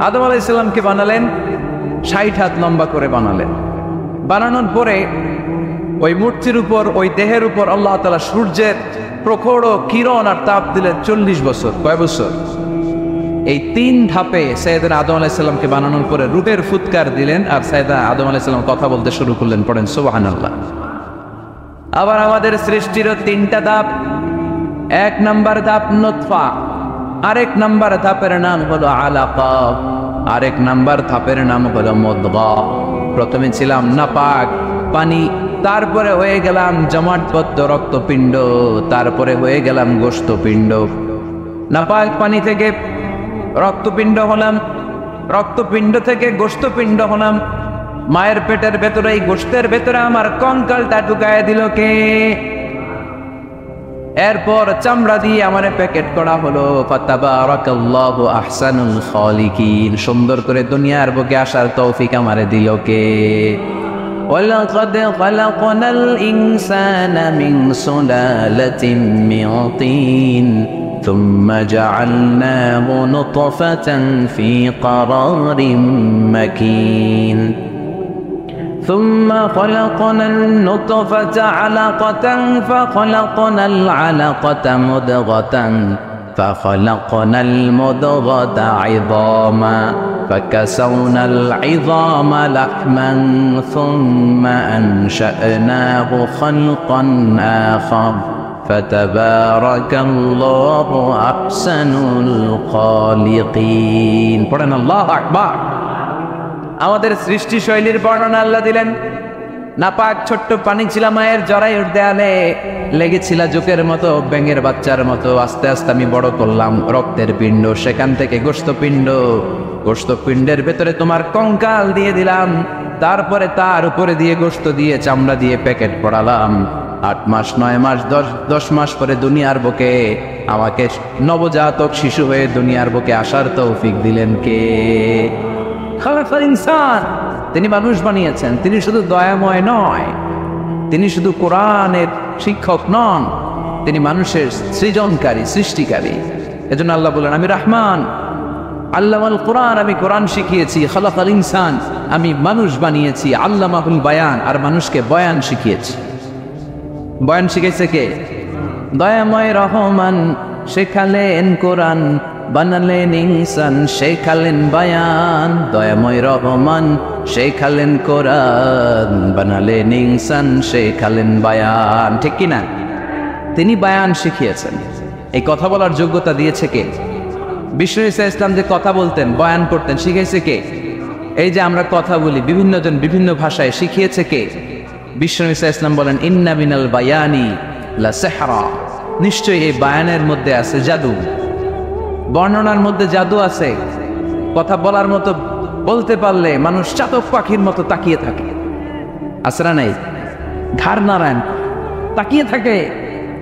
আদম আলাইহিস সালামকে বানালেন, 60 হাত লম্বা করে বানালেন। বানানোর পরে ওই মূর্তির উপর, ওই দেহের উপর আল্লাহ তাআলা সূর্যের প্রখর কিরণ আর তাপ দিলেন 40 বছর। কয় বছর? এই 3 ধাপে সাইয়েদনা আদম আলাইহিস সালামকে বানানোর পরে রূহের ফুৎকার দিলেন, আর সাইয়েদনা আদম আলাইহিস সালাম কথা বলতে শুরু করলেন। পড়েন সুবহানাল্লাহ। আবার আমাদের সৃষ্টিরও 3টা ধাপ। 1 নাম্বার ধাপ নুতফা, আরেক নাম্বার ধাপের নাম হলো আলাকা, আরেক নাম্বার ধাপের নাম হলো মুদগা। প্রথমে ছিলাম নাপাক পানি, তারপরে হয়ে গেলাম জমাটবদ্ধ রক্তপিণ্ড, তারপরে হয়ে গেলাম গোশতপিণ্ড। নাপাক পানি থেকে রক্তপিণ্ড হলাম, রক্তপিণ্ড থেকে গোশতপিণ্ড হলাম। মায়ের পেটের ভেতরে, এই গোশতের ভেতরে আমার কঙ্কালটা ঢুকায় দিল কে? এরপর চামড়া দিয়ে আমার প্যাকেট করা হলো। ফাতাবারাকাল্লাহু আহসানুল খালিকিন। সুন্দর করে দুনিয়ার বুকে আসার তৌফিক আমারে দিল কে? ওয়ালাকাদ খালাকনাল ইনসানা মিন সুলালাতিন মিন তিন। ثم جعلناه نطفة في قرار مكين ثم خلقنا النطفة علقة فخلقنا العلقة مضغة فخلقنا المضغة عظاما فكسونا العظام لحما ثم أنشأناه خلقا آخر فتبارك الله أحسن الخالقين পড়েন আল্লাহু আকবার। আমাদের সৃষ্টি শৈলীর বর্ণনা আল্লাহ দিলেন। নাপাক ছোট্ট পানি ছিল মায়ের জরায়ুর দেয়ালে, লেগেছিল জোকের মতো, ব্যাঙের বাচ্চার মতো। আস্তে আস্তে আমি বড় করলাম রক্তের পিণ্ড, সেখান থেকে গোশতপিণ্ড, গোশতপিণ্ডের ভেতরে তোমার কঙ্কাল দিয়ে দিলাম, তারপরে তার উপরে দিয়ে গোশত দিয়ে চামড়া দিয়ে প্যাকেট পড়ালাম। 8 মাস 9 মাস 10 মাস পরে দুনিয়ার বুকে আমাকে নবজাতক শিশু হয়ে দুনিয়ার বুকে আসার তৌফিক দিলেন কে? খালাকাল ইনসান, তিনি মানুষ বানিয়েছেন। তিনি শুধু দয়াময় নয়, তিনি শুধু কোরআনের শিক্ষক নন, তিনি মানুষের সৃজনকারী, সৃষ্টিকারী। এজন্য আল্লাহ বলেন আমি রহমান, আল্লামাল কোরআন, আমি কোরআন শিখিয়েছি। খালাকাল ইনসান, আমি মানুষ বানিয়েছি। আল্লামাহুল বায়ান, আর মানুষকে বয়ান শিখিয়েছি। বয়ান শিখাইছে কে? দয়াময় রহমান শেখালেন কোরআন, বানালেন ইনসান, শেখালেন বায়ান। দয়াময় রহমান শেখালেন কোরআন, বানালেন ইনসান, শেখালেন বায়ান। ঠিক কিনা? তিনি বায়ান শিখিয়েছেন। এই কথা বলার যোগ্যতা দিয়েছে কে? বিশ্ব ইসলাম যে কথা বলতেন, বয়ান করতেন, শিখাইছে কে? এই যে আমরা কথা বলি বিভিন্ন জন বিভিন্ন ভাষায়, শিখিয়েছে কে? বিশ্ব ইসলাম বলেন ইন্না মিনাল বায়ানি লা সিহরা, নিশ্চয়ই এই বায়ানের মধ্যে আছে জাদু, বর্ণনার মধ্যে জাদু আছে। কথা বলার মতো, বলতে পারলে মানুষ চাতক পাখির মতো তাকিয়ে থাকে। আসরা নাই, ঘাড় নারায়ণ তাকিয়ে থাকে,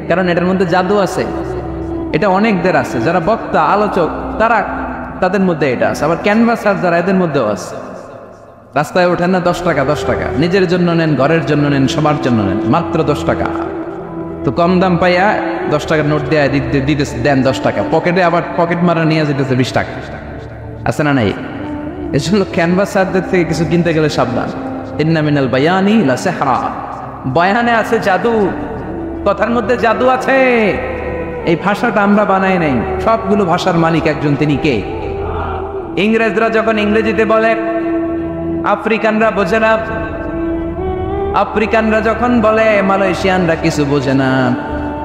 কারণ এটার মধ্যে জাদু আছে। এটা অনেকদের আছে, যারা বক্তা আলোচক তারা, তাদের মধ্যে এটা আছে। আবার ক্যানভাসার যারা, এদের মধ্যেও আছে। রাস্তায় ওঠেন না 10 টাকা 10 টাকা, নিজের জন্য নেন, ঘরের জন্য নেন, সবার জন্য নেন, মাত্র 10 টাকা। তো কম দাম পাইয়া 10 টাকার নোট দেয়া দিতেছে, দেন 10 টাকা, পকেটে আবার পকেট মারা নিয়ে যেতেছে 20 টাকা। আছে না নাই? এই জন্য ক্যানভাসারদের থেকে কিছু কিনতে গেলে সাবধান। ইন্না মিনাল বায়ানি লা সিহরা, বয়ানে আছে জাদু, কথার মধ্যে জাদু আছে। এই ভাষাটা আমরা বানাই নাই, সবগুলো ভাষার মালিক একজন, তিনি কে? ইংরেজরা যখন ইংরেজিতে বলে আফ্রিকানরা বোঝে না, আফ্রিকানরা যখন বলে মালয়েশিয়ানরা কিছু বোঝে না,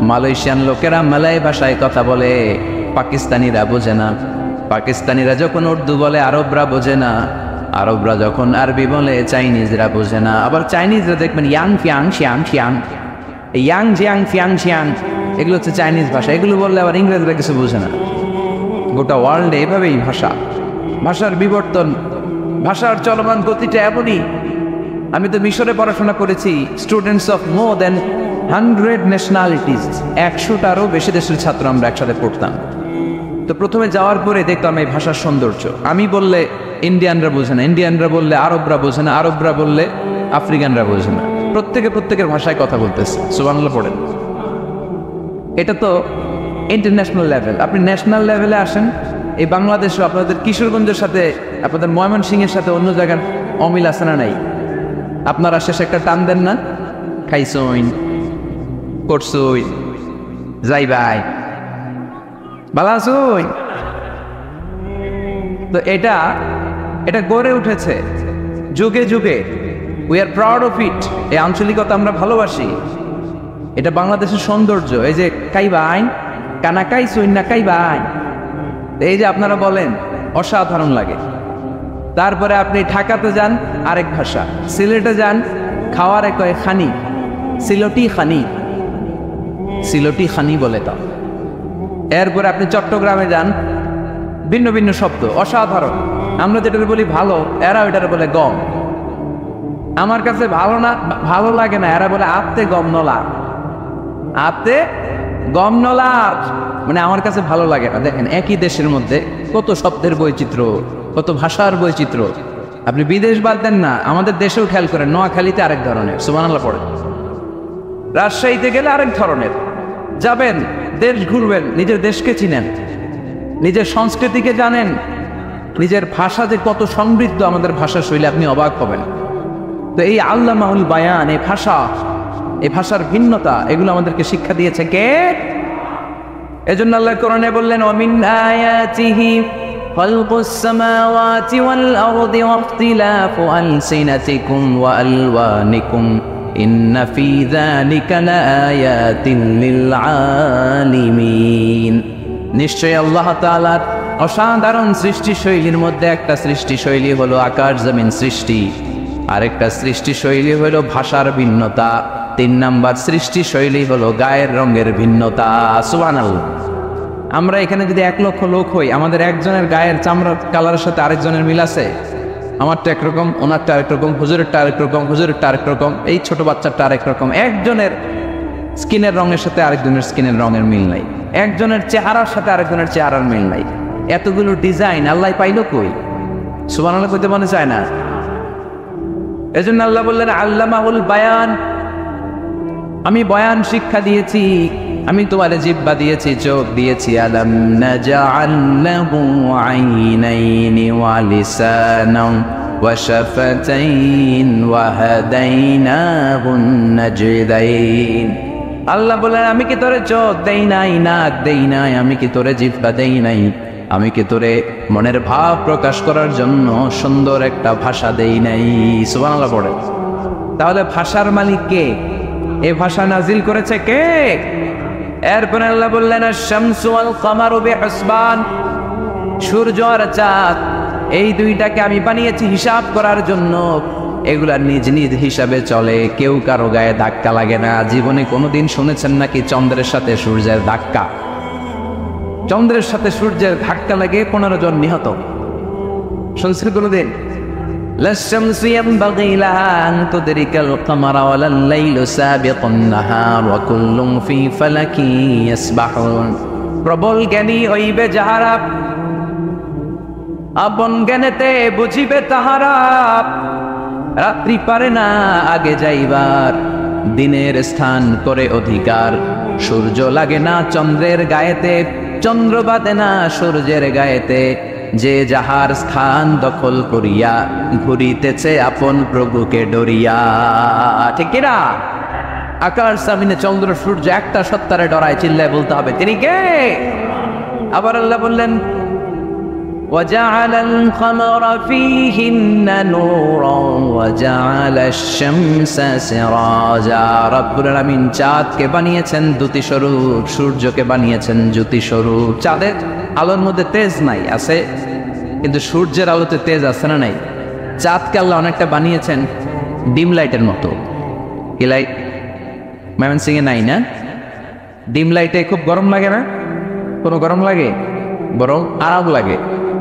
মালয়েশিয়ান লোকেরা মালয় ভাষায় কথা বলে, পাকিস্তানিরা বোঝে না, পাকিস্তানিরা যখন উর্দু বলে আরবরা বোঝে না, আরবরা যখন আরবি বলে চাইনিজরা বোঝে না। আবার চাইনিজরা দেখবেন Yang Fiang Shiang Shiang, Yang Jiang Fiang Shiang, এগুলো হচ্ছে চাইনিজ ভাষা। এগুলো বললে আবার ইংরেজরা কিছু বোঝে না। গোটা ওয়ার্ল্ডে এভাবেই ভাষা, ভাষার বিবর্তন, ভাষার চলমান গতিটা এমনই। আমি তো মিশরে পড়াশোনা করেছি, students of more than 100 nationalities, 100টারও বেশি দেশের ছাত্র আমরা একসাথে পড়তাম। তো প্রথমে যাওয়ার পরে দেখলাম এই ভাষার সৌন্দর্য। আমি বললে ইন্ডিয়ানরা বোঝে না, ইন্ডিয়ানরা বললে আরবরা বোঝে না, আরবরা বললে আফ্রিকানরা বোঝে না। প্রত্যেকে প্রত্যেকের ভাষায় কথা বলতেছে। সুবহানাল্লাহ পড়েন। এটা তো ইন্টারন্যাশনাল লেভেল। আপনি ন্যাশনাল লেভেলে আসেন, এই বাংলাদেশও আপনাদের কিশোরগঞ্জের সাথে, আপনাদের ময়মনসিংহের সাথে অন্য জায়গার অমিল আছে না নাই? আপনারা শেষে একটা টান দেন না, খাইছইন, করছইন, যাই ভাই, ভালো আছইন। তো এটা গড়ে উঠেছে যুগে যুগে। We are proud of it. এই আঞ্চলিকতা আমরা ভালোবাসি, এটা বাংলাদেশের সৌন্দর্য। এই যে কাইবাইন, কানা কাইছইন না কাইবাইন, এই যে আপনারা বলেন, অসাধারণ লাগে। তারপরে আপনি ঢাকাতে যান, আরেক ভাষা। সিলেটে যান, খাওয়ারে কয় খানি, সিলটি খানি, সিলটি খানি বলে তা। এরপরে আপনি চট্টগ্রামে যান, ভিন্ন ভিন্ন শব্দ, অসাধারণ। আমরা যেটা বলি ভালো, এরা ওইটারে বলে গম। আমার কাছে ভালো না, ভালো লাগে না, এরা বলে আত্তে গম নলা, আত্তে গম নলা, মানে আমার কাছে ভালো লাগে না। দেখেন একই দেশের মধ্যে কত শব্দের বৈচিত্র্য, কত ভাষার বৈচিত্র্য। আপনি বিদেশ বাদ দেন না, আমাদের দেশেও খেয়াল করেন, নোয়াখালীতে আরেক ধরনের, সুবহানাল্লাহ পড়ে, রাজশাহীতে গেলে আরেক ধরনের, যাবেন দেশ ঘুরবেন, নিজের দেশকে চিনেন, নিজের সংস্কৃতিকে জানেন, নিজের ভাষা যে কত সমৃদ্ধ, আমাদের ভাষা শৈলী, আপনি অবাক হবেন। তো এই আল্লামাহুল বায়ান, এই ভাষার ভিন্নতা, এগুলো আমাদেরকে শিক্ষা দিয়েছে কে? এজন্য আল্লাহ কোরআনে বললেন, ওয়ামিন আয়াতিহি খালকুস সামাওয়াতি ওয়াল আরদি ওয়াখতিলাফু আলসিনাতিকুম ওয়া আলওয়ানিকুম ইন্না ফি যালিকা লাআয়াতিন লিল আলিমিন। নিশ্চয়ই আল্লাহ তাআলার অসাধারণ সৃষ্টিশৈলীর মধ্যে একটা সৃষ্টিশৈলী হলো আকাশ জমিন সৃষ্টি, আরেকটা সৃষ্টিশৈলী হলো ভাষার ভিন্নতা, 3 নাম্বার সৃষ্টিশৈলী হলো গায়ের রঙের ভিন্নতা। সুবহানাল্লাহ। আমরা এখানে যদি 1 লক্ষ লোক হই, আমাদের একজনের গায়ের চামড়ার কালারের সাথে আরেকজনের মিল আছে? আমারটা একরকম, ওনারটা আরেক রকম, হুজুরেরটা আরেক রকম, হুজুরেরটা আরেক রকম, এই ছোট বাচ্চাটা আরেক রকম। একজনের স্কিনের রঙের সাথে আরেকজনের স্কিনের রঙের মিল নাই, একজনের চেহারার সাথে আরেকজনের চেহারার মিল নাই। এতগুলো ডিজাইন আল্লাহ পাইল কই? সুবহানাল্লাহ কইতে মনে চায় না? এজন্য আল্লাহ বললেন আল্লামাহুল বায়ান, আমি বয়ান শিক্ষা দিয়েছি, আমি তোমারে জিহ্বা দিয়েছি, চোখ দিয়েছি। আলাম নাজআল লাহু আইনাইনি ওয়া লিসানান ওয়া শাফাতাইন ওয়া হাদাইনাহুন নাজদাইন। আল্লাহ বলেন, আমি কি তোরে চোখ দেই নাই, নাক দেই নাই, আমি কি তোরে জিহ্বা দেই নাই, আমি কি তোরে মনের ভাব প্রকাশ করার জন্য সুন্দর একটা ভাষা দেই নাই? সুবহানাল্লাহ পড়ে। তাহলে ভাষার মালিক কে? এই ভাষা নাজিল করেছে কে? এরপরে আল্লাহ বললেন, আশ-শামসু ওয়াল কামারু বিহুসবান, সূর্য আর চাঁদ, এই দুইটাকে আমি বানিয়েছি হিসাব করার জন্য। এগুলা নিজ নিজ হিসাবে চলে, কেউ কারো গায়ে ধাক্কা লাগে না। জীবনে কোনোদিন শুনেছেন নাকি চন্দ্রের সাথে সূর্যের ধাক্কা? চন্দ্রের সাথে সূর্যের ধাক্কা লাগে 15 জন নিহত, শুনছেন কোনোদিন? লাশ-শামসু ইয়ানবাগী লাহা আন তুদরিকাল কামারা ওয়ালাল লাইলু সাবিকুন নাহার ওয়া কুল্লুন ফি ফালাকিন ইয়াসবাহুন। প্রবল জ্ঞানী হইবে যাহারা, আপন জ্ঞানেতে বুঝিবে তাহারা। রাত্রি পারে না আগে যাইবার, দিনের স্থান করে অধিকার। সূর্য লাগে না চন্দ্রের গায়েতে, চন্দ্র বাঁধে না সূর্যের গায়েতে। যে যাহার স্থান দখল করিয়া ঘুরিতেছে আপন প্রভুকে ডরিয়া। ঠিক কিনা? আকাশ জমিনে চন্দ্র সূর্য একটা সত্তারে ডরায়, চিল্লায় বলতে হবে তিনি কে? আবার আল্লাহ বললেন, وجعل القمر فيهن نورا وجعل الشمس سراجا। রব্বুল আলামিন চাঁদকে বানিয়েছেন দ্যুতি স্বরূপ, সূর্যকে বানিয়েছেন জ্যোতি স্বরূপ। চাঁদের আলোর মধ্যে তেজ নাই, আছে, কিন্তু সূর্যের আলোতে তেজ আছে না নাই? চাঁদকে আল্লাহ অনেকটা বানিয়েছেন ডিম লাইটের মতো। কি লাইট? ময়মনসিংহে নাই না? ডিম লাইটে খুব গরম লাগে না? কোনো গরম লাগে? বরং আরাম লাগে,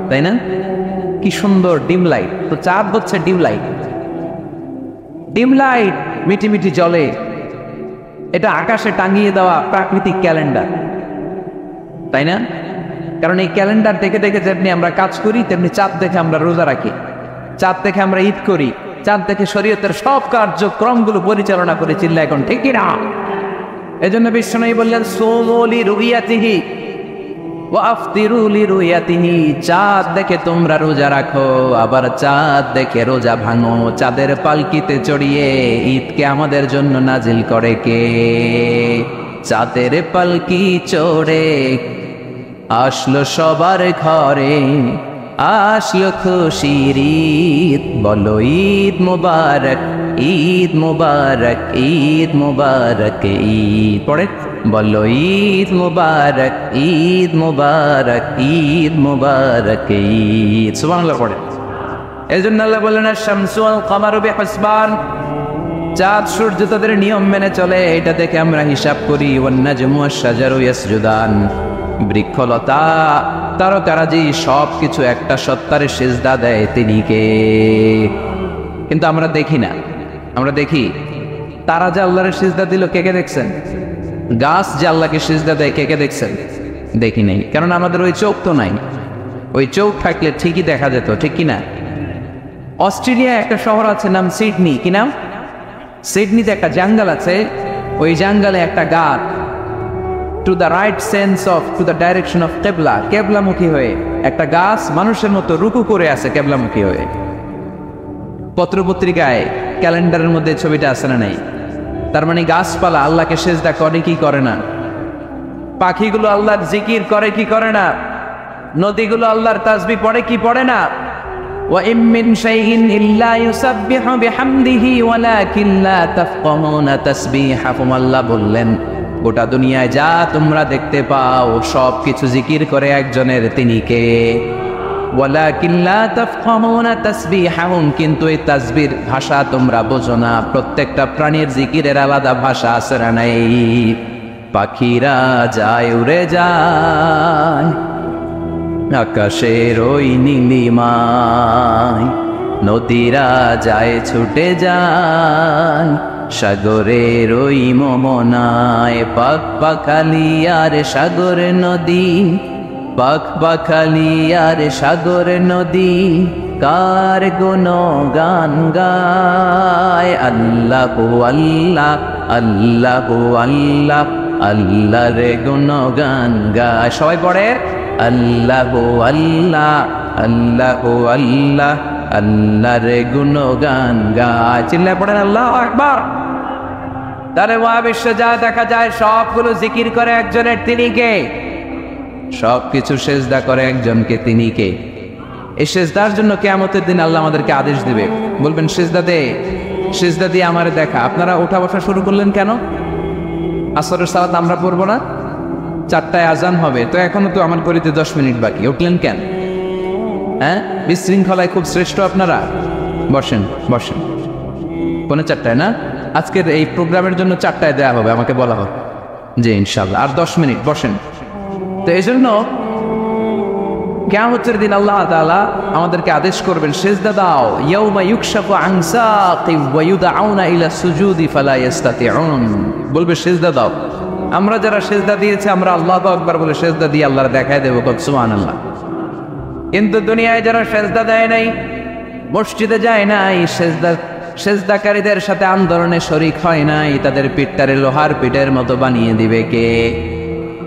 তাই না? কি সুন্দর ডিম লাইট। তো চাঁদ হচ্ছে ডিম লাইট। ডিম লাইট মিটি মিটি জ্বলে, এটা আকাশে টাঙিয়ে দেওয়া প্রাকৃতিক ক্যালেন্ডার, তাই না? কারণ এই ক্যালেন্ডার দেখে দেখে যেমনি আমরা কাজ করি, তেমনি চাঁদ দেখে আমরা রোজা রাখি, চাঁদ দেখে আমরা ঈদ করি, চাঁদ দেখে শরীয়তের সব কার্যক্রমগুলো পরিচালনা করে। চিল্লা এখন ঠিক কিনা? এজন্য বিশ্বনবী বললেন, সুমু লিরুইয়াতিহি ওয়া আফতিরু লিরুইয়াতিহি। চাঁদ দেখে তোমরা রোজা রাখো, আবার চাঁদ দেখে রোজা ভাঙো। চাঁদের পালকিতে চড়িয়ে ঈদকে আমাদের জন্য নাজিল করে কে? চাঁদের পালকি চড়ে আসলো সবার ঘরে, আসলো খুশির ঈদ, বলো ঈদ মুবারক, ঈদ মুবারক, ঈদ মুবারক, ঈদ পড়ে বলো ঈদ মুবারক, ঈদ মুবারক, ঈদ মুবারক, ঈদ। সুবহানাল্লাহ পড়ে। এজন্য আল্লাহ বললেন, আশ-শামসু ওয়াল কামারু বিহুসবান, চাঁদ সূর্য তাদের নিয়ম মেনে চলে, এটা দেখে আমরা হিসাব করি। ওয়ান নাজমু ওয়াশ-শাজারু ইয়াসজুদান, বৃক্ষলতা তারকারাজি সব কিছু একটা সত্তারে সিজদা দেয়, তিনি কে? কিন্তু আমরা দেখি না। আমরা দেখি তারা যে আল্লাহর সিজদা দিল, কে কে দেখছেন? গাছ যে আল্লাহকে সিজদা দেয়, কে কে দেখছেন? দেখি নাই, কারণ আমাদের ওই চোখ তো নাই। ওই চোখ থাকলে ঠিকই দেখা যেত, ঠিক কিনা? অস্ট্রেলিয়া একটা শহর আছে নাম সিডনি, কি নাম? সিডনিতে একটা জঙ্গল আছে, ওই জঙ্গলে একটা গাছ, to the right sense of to the direction of কেবলা, কেবলামুখী হয়ে। একটা গাছ মানুষের মতো রুকু করে আছে কেবলামুখী হয়ে। পত্রপত্রিকায় ক্যালেন্ডারের মধ্যে ছবিটা আছে না নাই? তার মানে গাছপালা আল্লাহকে সেজদা করে কি করে না? পাখিগুলো আল্লাহর জিকির করে কি করে না? নদীগুলো আল্লাহর তাসবিহ পড়ে কি পড়ে না? ওয়া ইম মিন শাইইন ইল্লা ইউসাব্বিহু বিহামদিহি ওয়ালাকিন লা তাফকাহুনা তাসবিহাহুম। আল্লাহ বললেন গোটা দুনিয়ায় যা তোমরা দেখতে পাও সব কিছু জিকির করে একজনের, তিনি কে? ওয়ালাকিন লা তাফকাহুনা তাসবিহাহুম, কিন্তু এই তাসবিহর ভাষা তোমরা বোঝো না। প্রত্যেকটা প্রাণীর জিকিরের আলাদা ভাষা আছে না নাই? পাখিরা যায় উড়ে যায় আকাশের ওই নীলিমায়, নদীরা যায় ছুটে যায় সাগরের ওই মোহনায়। পাখ পাখালি আর সাগর নদী, পাখ পাখালি আর সাগর নদী কার গুণগান গায়। আল্লাহু আল্লাহ আল্লাহু আল্লাহ আল্লাহর গুণগান গায়। সবাই পড়ে আল্লাহু আল্লাহ আল্লাহু আল্লাহ আল্লাহর গুণগান গায়। চিল্লায় পড়েন আল্লাহু আকবার। তারে মহাবিশ্বে যা দেখা যায় সবগুলো জিকির করে একজনের, তিনি কে? সবকিছু সেজদা করে একজনকে, তিনি কে? এই সেজদার জন্য কিয়ামতের দিন আল্লাহ আমাদেরকে আদেশ দিবে, বলবেন সেজদা দে, সেজদা দিয়ে আমারে দেখা। আপনারা ওঠা বসা শুরু করলেন কেন? আসরের সালাত আমরা পড়বো না? 4টায় আজান হবে, তো এখনো তো আমার ঘড়িতে 10 মিনিট বাকি, উঠলেন কেন? হ্যাঁ, বিশৃঙ্খলায় খুব শ্রেষ্ঠ আপনারা। বসেন বসেন। 4:45 না? আজকের এই প্রোগ্রামের জন্য 4টায় দেয়া হবে, আমাকে বলা হবে। জি ইনশাআল্লাহ, আর 10 মিনিট বসেন। তো এই জন্য কিয়ামতের দিন আল্লাহ তাআলা আমাদেরকে আদেশ করবেন সেজদা দাও। ইয়াউমা ইউকশাফু আন সাকিব ওয়া ইউদআউনা ইলা সুজুদি ফালা ইস্তাতিউন। বলবে সেজদা দাও। আমরা যারা সেজদা দিয়েছি আমরা আল্লাহু আকবার বলে সেজদা দিয়ে আল্লাহর দেখায় দেব, সুবহানাল্লাহ। কিন্তু দুনিয়ায় যারা সেজদা দেয় নাই, মসজিদে যায় নাই, সেজদাকারীদের সাথে আন্দোলনে শরীক হয় নাই, তাদের পিঠটারে লোহার পিঠের মতো বানিয়ে দিবে কে?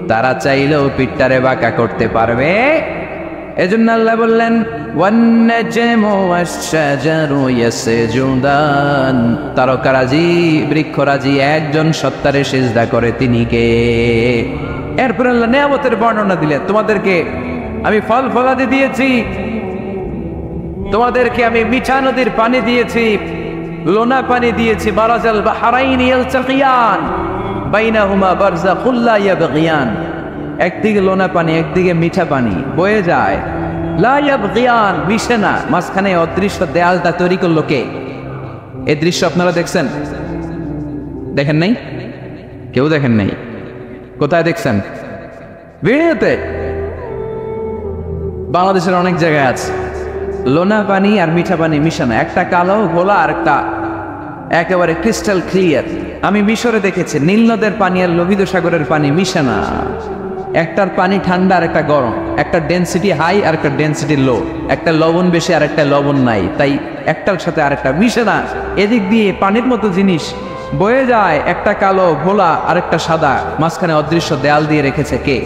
তারা চাইলেও পিঠটারে বাঁকা করতে পারবে? এজন্য আল্লাহ বললেন ওয়ান-নাজমু ওয়াশ-শাজারু ইয়াসজুদান। তারকারাজি বৃক্ষরাজি একজন সত্তারে সিজদা করে, তিনি কে? এরপর আল্লাহ নিয়ামতের বর্ণনা দিলেন, তোমাদেরকে আমি ফল ফলাদি দিয়েছি, তোমাদেরকে আমি মিঠা নদীর পানি দিয়েছি, লোনা পানি দিয়েছি। মারাজাল বাহরাইনি ইয়ালতাকিয়ান বাইনাহুমা বারযাখুল লা ইয়াবগিয়ান। একদিকে লোনা পানি, একদিকে মিঠা পানি বয়ে যায়, লা ইয়াবগিয়ান, মিশে না। মাঝখানে অদৃশ্য দেয়ালটা তৈরি করলো কে? এই দৃশ্য আপনারা দেখছেন? দেখেন নাই? কেউ দেখেন নাই? কোথায় দেখছেন? ভিডিওতে। বাংলাদেশের অনেক জায়গায় আছে লোনা পানি আর মিঠা পানি মিশানো, একটা কালো ঘোলা আর একটা একেবারে ক্রিস্টাল ক্লিয়ার। আমি মিশরে দেখেছি নীল নদের পানি আর লোহিত সাগরের পানি মিশানা। একটার পানি ঠান্ডা আর একটা গরম, একটা ডেন্সিটি হাই আর একটা ডেন্সিটি লো, একটা লবণ বেশি আর একটা লবণ নাই, তাই একটার সাথে আর একটা মিশে না। এদিক দিয়ে পানির মতো জিনিস বয়ে যায়, একটা কালো ঘোলা আর একটা সাদা, মাঝখানে অদৃশ্য দেয়াল দিয়ে রেখেছে কে?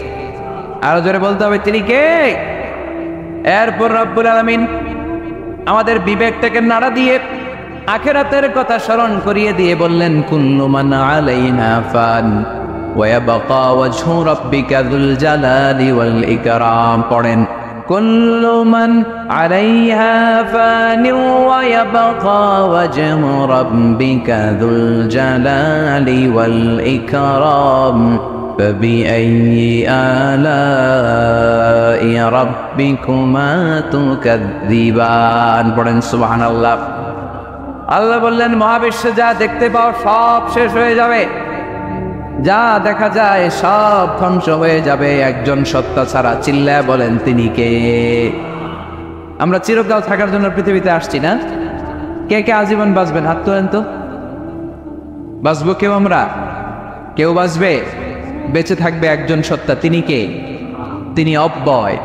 আরো জোরে বলতে হবে, তিনি কে? এরপর রব্বুল আলামিন আমাদের বিবেকটাকে নাড়া দিয়ে আখিরাতের কথা স্মরণ করিয়ে দিয়ে বললেন কুল্লু মান আলাইহা ফান ওয়া ইয়াবকা ওয়াজহু রাব্বিকা যুল জালালি ওয়াল ইকরাম। পড়েন কুল্লু মান আলাইহা ফান ওয়া ইয়াবকা ওয়াজহু রাব্বিকা যুল জালালি ওয়াল ইকরাম فبأي آلاء ربكما تكذبان। পড়েন সুবহানাল্লাহ। আল্লাহ বললেন মহাবিশ্বে যা দেখতে পাও সব শেষ হয়ে যাবে, যা দেখা যায় সব ধ্বংস হয়ে যাবে একজন সত্তা ছাড়া। চিল্লায় বলেন তিনি কে? আমরা চিরকাল থাকার জন্য পৃথিবীতে আসছি না? কে কে আজীবন বাঁচবেন? হাত তোলেন তো। বাঁচবো কেউ? আমরা কেউ বাঁচবে? বেঁচে থাকবে একজন সত্তা, তিনি কে? তিনি অব্যয়,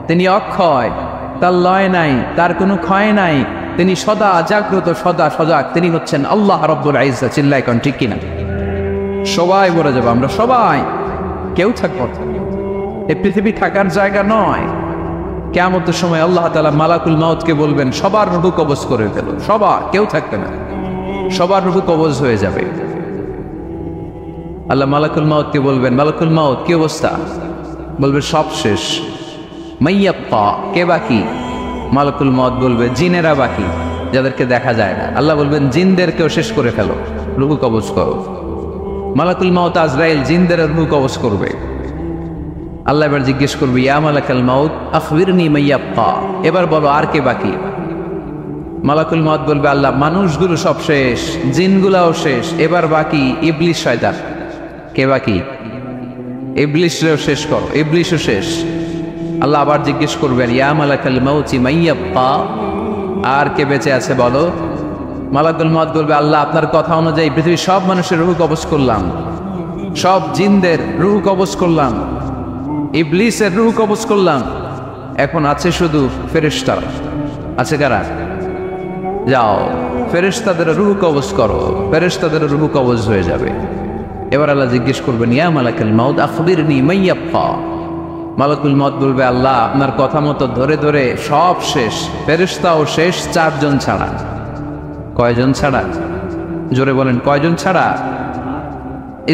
তিনি অক্ষয়, তার লয় নাই, তার কোনো ক্ষয় নাই, তিনি সদা জাগ্রত, সদা সজাগ, তিনি হচ্ছেন আল্লাহ রব্বুল ইজ্জত। চিল্লায় কোন ঠিক কিনা? সবাই বলে যাবো আমরা, সবাই কেউ থাকবো না। এই পৃথিবী থাকার জায়গা নয়। কিয়ামতের সময় আল্লাহ তাআলা মালাকুল মাউতকে বলবেন সবার রূহ কবজ করে ফেলো, সবার, কেউ থাকবে না, সবার রূহ কবজ হয়ে যাবে। আল্লাহ মালাকুল মাউতকে বলবেন, মালাকুল মাউত কি অবস্থা? বলবে সব শেষ। মাইয়াব্বা, কে বাকি? মালাকুল মাউত বলবে জিনেরা বাকি, যাদেরকে দেখা যায় না। আল্লাহ বলবেন জিনদেরকেও শেষ করে ফেলো, রূহ কবজ করো। মালাকুল মাউত আজরাইল জিনদের রূহ কবজ করবে। আল্লাহ এবার জিজ্ঞেস করবে ইয়া মালাকাল মাউত আখবিরনি মাইয়াব্বা, এবার বলো আর কে বাকি? মালাকুল মাউত বলবে আল্লাহ মানুষগুলো সব শেষ, জিনগুলাও শেষ, এবার বাকি ইবলিস শয়তান। কে বাকি? ইবলিসও শেষ করো, ইবলিসও শেষ। আল্লাহ আবার জিজ্ঞেস করবেন ইয়া মালাকাল মাউতি মাইয়াব্বা, আর কে বেঁচে আছে বলো? মালাকুল মাউত বলবে আল্লাহ আপনার কথা অনুযায়ী পৃথিবীর সব মানুষের রূহ কবজ করলাম, সব জিনদের রূহ কবজ করলাম, ইবলিসের রূহ কবজ করলাম, এখন আছে শুধু ফেরেশতারা। আছে কারা? যাও ফেরেশতাদের রূহ কবজ করো, ফেরেশতাদের রূহ কবজ হয়ে যাবে। এবার আল্লাহ জিজ্ঞেস করবেন ইয়া মালাকাল মাউত আখবিরনি মাইয়াব্বা। মালাকুল মাউত বলবে আল্লাহ আপনার কথা মতো ধরে ধরে সব শেষ, ফেরেশতাও শেষ, 4 জন ছাড়া। কয়জন ছাড়া? জোরে বলেন কয়জন ছাড়া?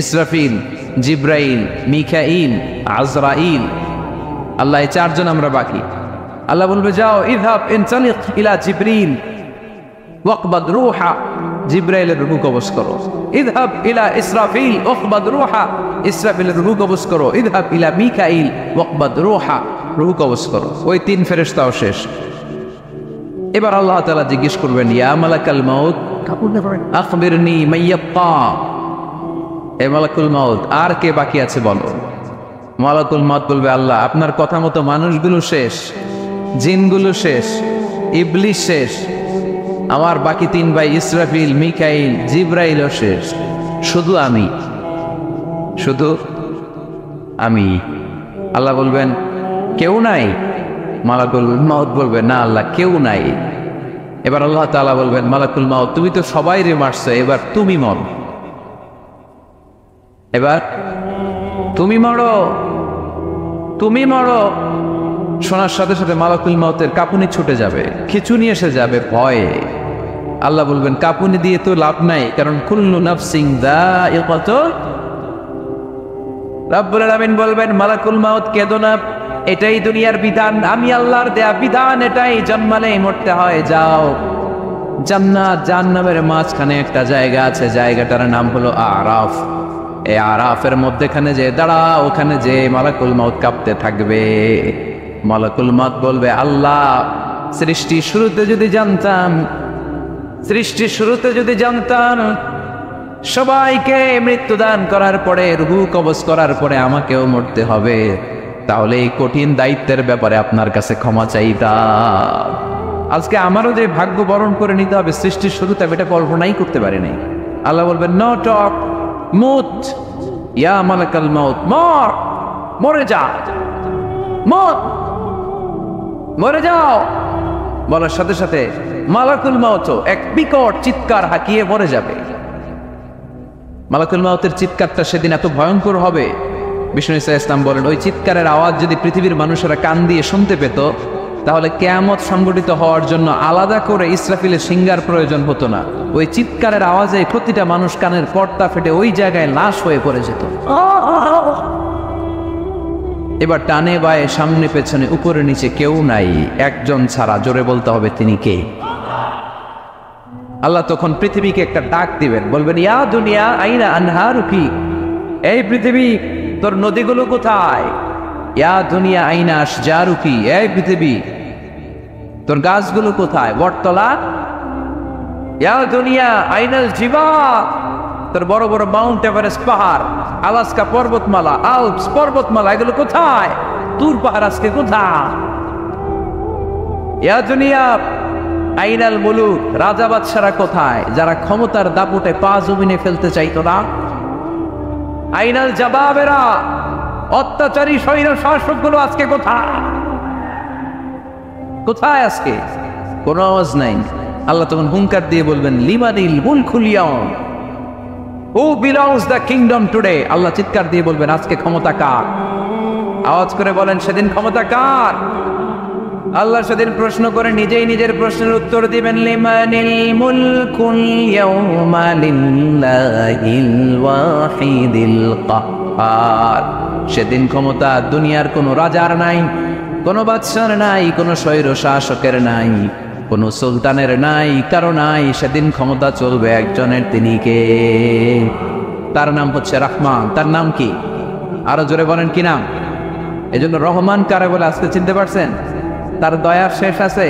ইসরাফিল, জিব্রাইল, মিকাইল, আজরাইল। আল্লাহ এই 4 জন আমরা বাকি। আল্লাহ বলবে যাও ইযহাব ইনতালিক ইলা জিবরিল ওয়াকবাদ রূহা, জিব্রাইলের রূহ কবজ করো। ইযহাব ইলা ইসরাফিল ওয়াকবাদ রূহা, ইসরাফিলের রূহ কবজ করো। ইযহাব ইলা মিকাইল ওয়াকবাদ রূহা, রূহ কবজ করো। ওই 3 ফেরেশতাও শেষ। এবার আল্লাহ তাআলা জিজ্ঞেস করবেন ইয়া মালাকাল মাউত আখবিরনি মাইয়াব্বা, এ মালাকুল মাউত আর কে বাকি আছে বলো? মালাকুল মাউত বলবে আল্লাহ আপনার কথা মতো মানুষগুলো শেষ, জিনগুলো শেষ, ইবলিস শেষ, আমার বাকি 3 ভাই ইসরাফিল, মিকাইল, জিব্রাইলও শেষ, শুধু আমি, শুধু আমি। আল্লাহ বলবেন কেউ নাই? মালাকুল মাউত বলবে না আল্লাহ কেউ নাই। এবার আল্লাহ তাআলা বলবেন মালাকুল মাউত তুমি তো সবাইরে মারছো, এবার তুমি মরো, এবার তুমি মরো, তুমি মরো। শোনার সাথে সাথে মালাকুল মাউতের কাঁপুনি ছুটে যাবে, খিঁচুনি এসে যাবে ভয়ে। আল্লাহ বলবেন কাঁপুনি দিয়ে তো লাভ নাই, কারণ কুল্লু নাফসিন যায়িকাতুল। রব্বুল আলামিন বলবেন মালাকুল মাউত কেঁদো না, এটাই দুনিয়ার বিধান, আমি আল্লাহর দেয়া বিধান, এটাই জন্মালেই মরতে হয়। যাও জান্নাত জাহান্নামের মাঝখানে একটা জায়গা আছে, জায়গাটার নাম হলো আরাফ। এই আরাফের মধ্যেখানে যে দাঁড়া, ওখানে যে মালাকুল মাউত কাঁপতে থাকবে। মালাকুল মাউত বলবে আল্লাহ সৃষ্টির শুরুতে যদি জানতাম, সৃষ্টির শুরুতে যদি জানতাম সবাইকে মৃত্যুদান করার পরে রূহ কবজ করার পরে আমাকেও মরতে হবে, তাহলে এই কঠিন দায়িত্বের ব্যাপারে আপনার কাছে ক্ষমা চাইতাম। আজকে আমারও যে ভাগ্য বরণ করে নিতে হবে সৃষ্টির শুরুতে, আমি এটা কল্পনাই করতে পারি নাই। আল্লাহ বলবেন নো টক, মুত ইয়া মালাকাল মাউত, মর, মরে যা, মত, মরে যাও। বলার সাথে সাথে মালাকুল মাউত এক বিকট চিৎকার হাঁকিয়ে মরে যাবে। মালাকুল মাউতের চিৎকারটা সেদিন এত ভয়ঙ্কর হবে, বিষ্ণু ঈসা ইসলাম বলেন ওই চিৎকারের আওয়াজ যদি পৃথিবীর মানুষেরা কান দিয়ে শুনতে পেত, তাহলে কিয়ামত সংগঠিত হওয়ার জন্য আলাদা করে ইসরাফিলের সিঙ্গার প্রয়োজন হতো না। ওই চিৎকারের আওয়াজে প্রতিটা মানুষ কানের পর্দা ফেটে ওই জায়গায় লাশ হয়ে পড়ে যেত। এবার টানে বায়ে সামনে পেছনে উপরে নিচে কেউ নাই, একজন ছাড়া, জোরে বলতে হবে তিনি কে? আল্লাহ তখন পৃথিবীকে একটা ডাক দিবেন, বলবেন ইয়া দুনিয়া আইনা আনহারুকি, এই পৃথিবী তোর নদীগুলো কোথায়? ইয়া দুনিয়া আইনা আশজারুকি, এই পৃথিবী তোর গাছগুলো কোথায়? বটতলা। ইয়া দুনিয়া আইনাল জিবাল, তোর বড় বড় মাউন্ট এভারেস্ট পাহাড়, আলাস্কা পর্বতমালা, আল্পস পর্বতমালা, এগুলো কোথায়? তুর পাহাড় আজকে কোথায়? ইয়া দুনিয়া আইনাল মুলুক, রাজা বাদশারা কোথায়, যারা ক্ষমতার দাপুটে পা জমিনে ফেলতে চাইতো না? আইনাল জাবাবেরা, অত্যাচারী স্বৈর শাসকগুলো আজকে কোথায়? কোথায় আজকে? কোনো আওয়াজ নাই। আল্লাহ তখন হুঙ্কার দিয়ে বলবেন লিমানিল মুলকুল ইয়াউম, who belongs the kingdom today? Allah চিৎকার দিয়ে বলবেন আজকে ক্ষমতা কার? আওয়াজ করে বলেন সেদিন ক্ষমতা কার? আল্লাহ সেদিন প্রশ্ন করে নিজেই নিজের প্রশ্নের উত্তর দিবেন, লিমানিল মুলকুল ইয়াউমা লিল্লাহিল ওয়াহিদিল কাহ্হার। সেদিন ক্ষমতা দুনিয়ার কোনো রাজার নাই, কোনো বাদশার নাই, কোনো স্বৈর শাসকের নাই, কোনো সুলতানের নাই, কারো নাই। সেদিন ক্ষমতা চলবে একজনের, তিনি কে? তার নাম হচ্ছে রহমান। তার নাম কি? আরো জোরে বলেন কি নাম? এজন্য রহমান কারে বলে আজকে চিনতে পারছেন? তার দয়ার শেষ আছে?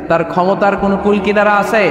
তার ক্ষমতার কোনো কুল কিনারা আছে?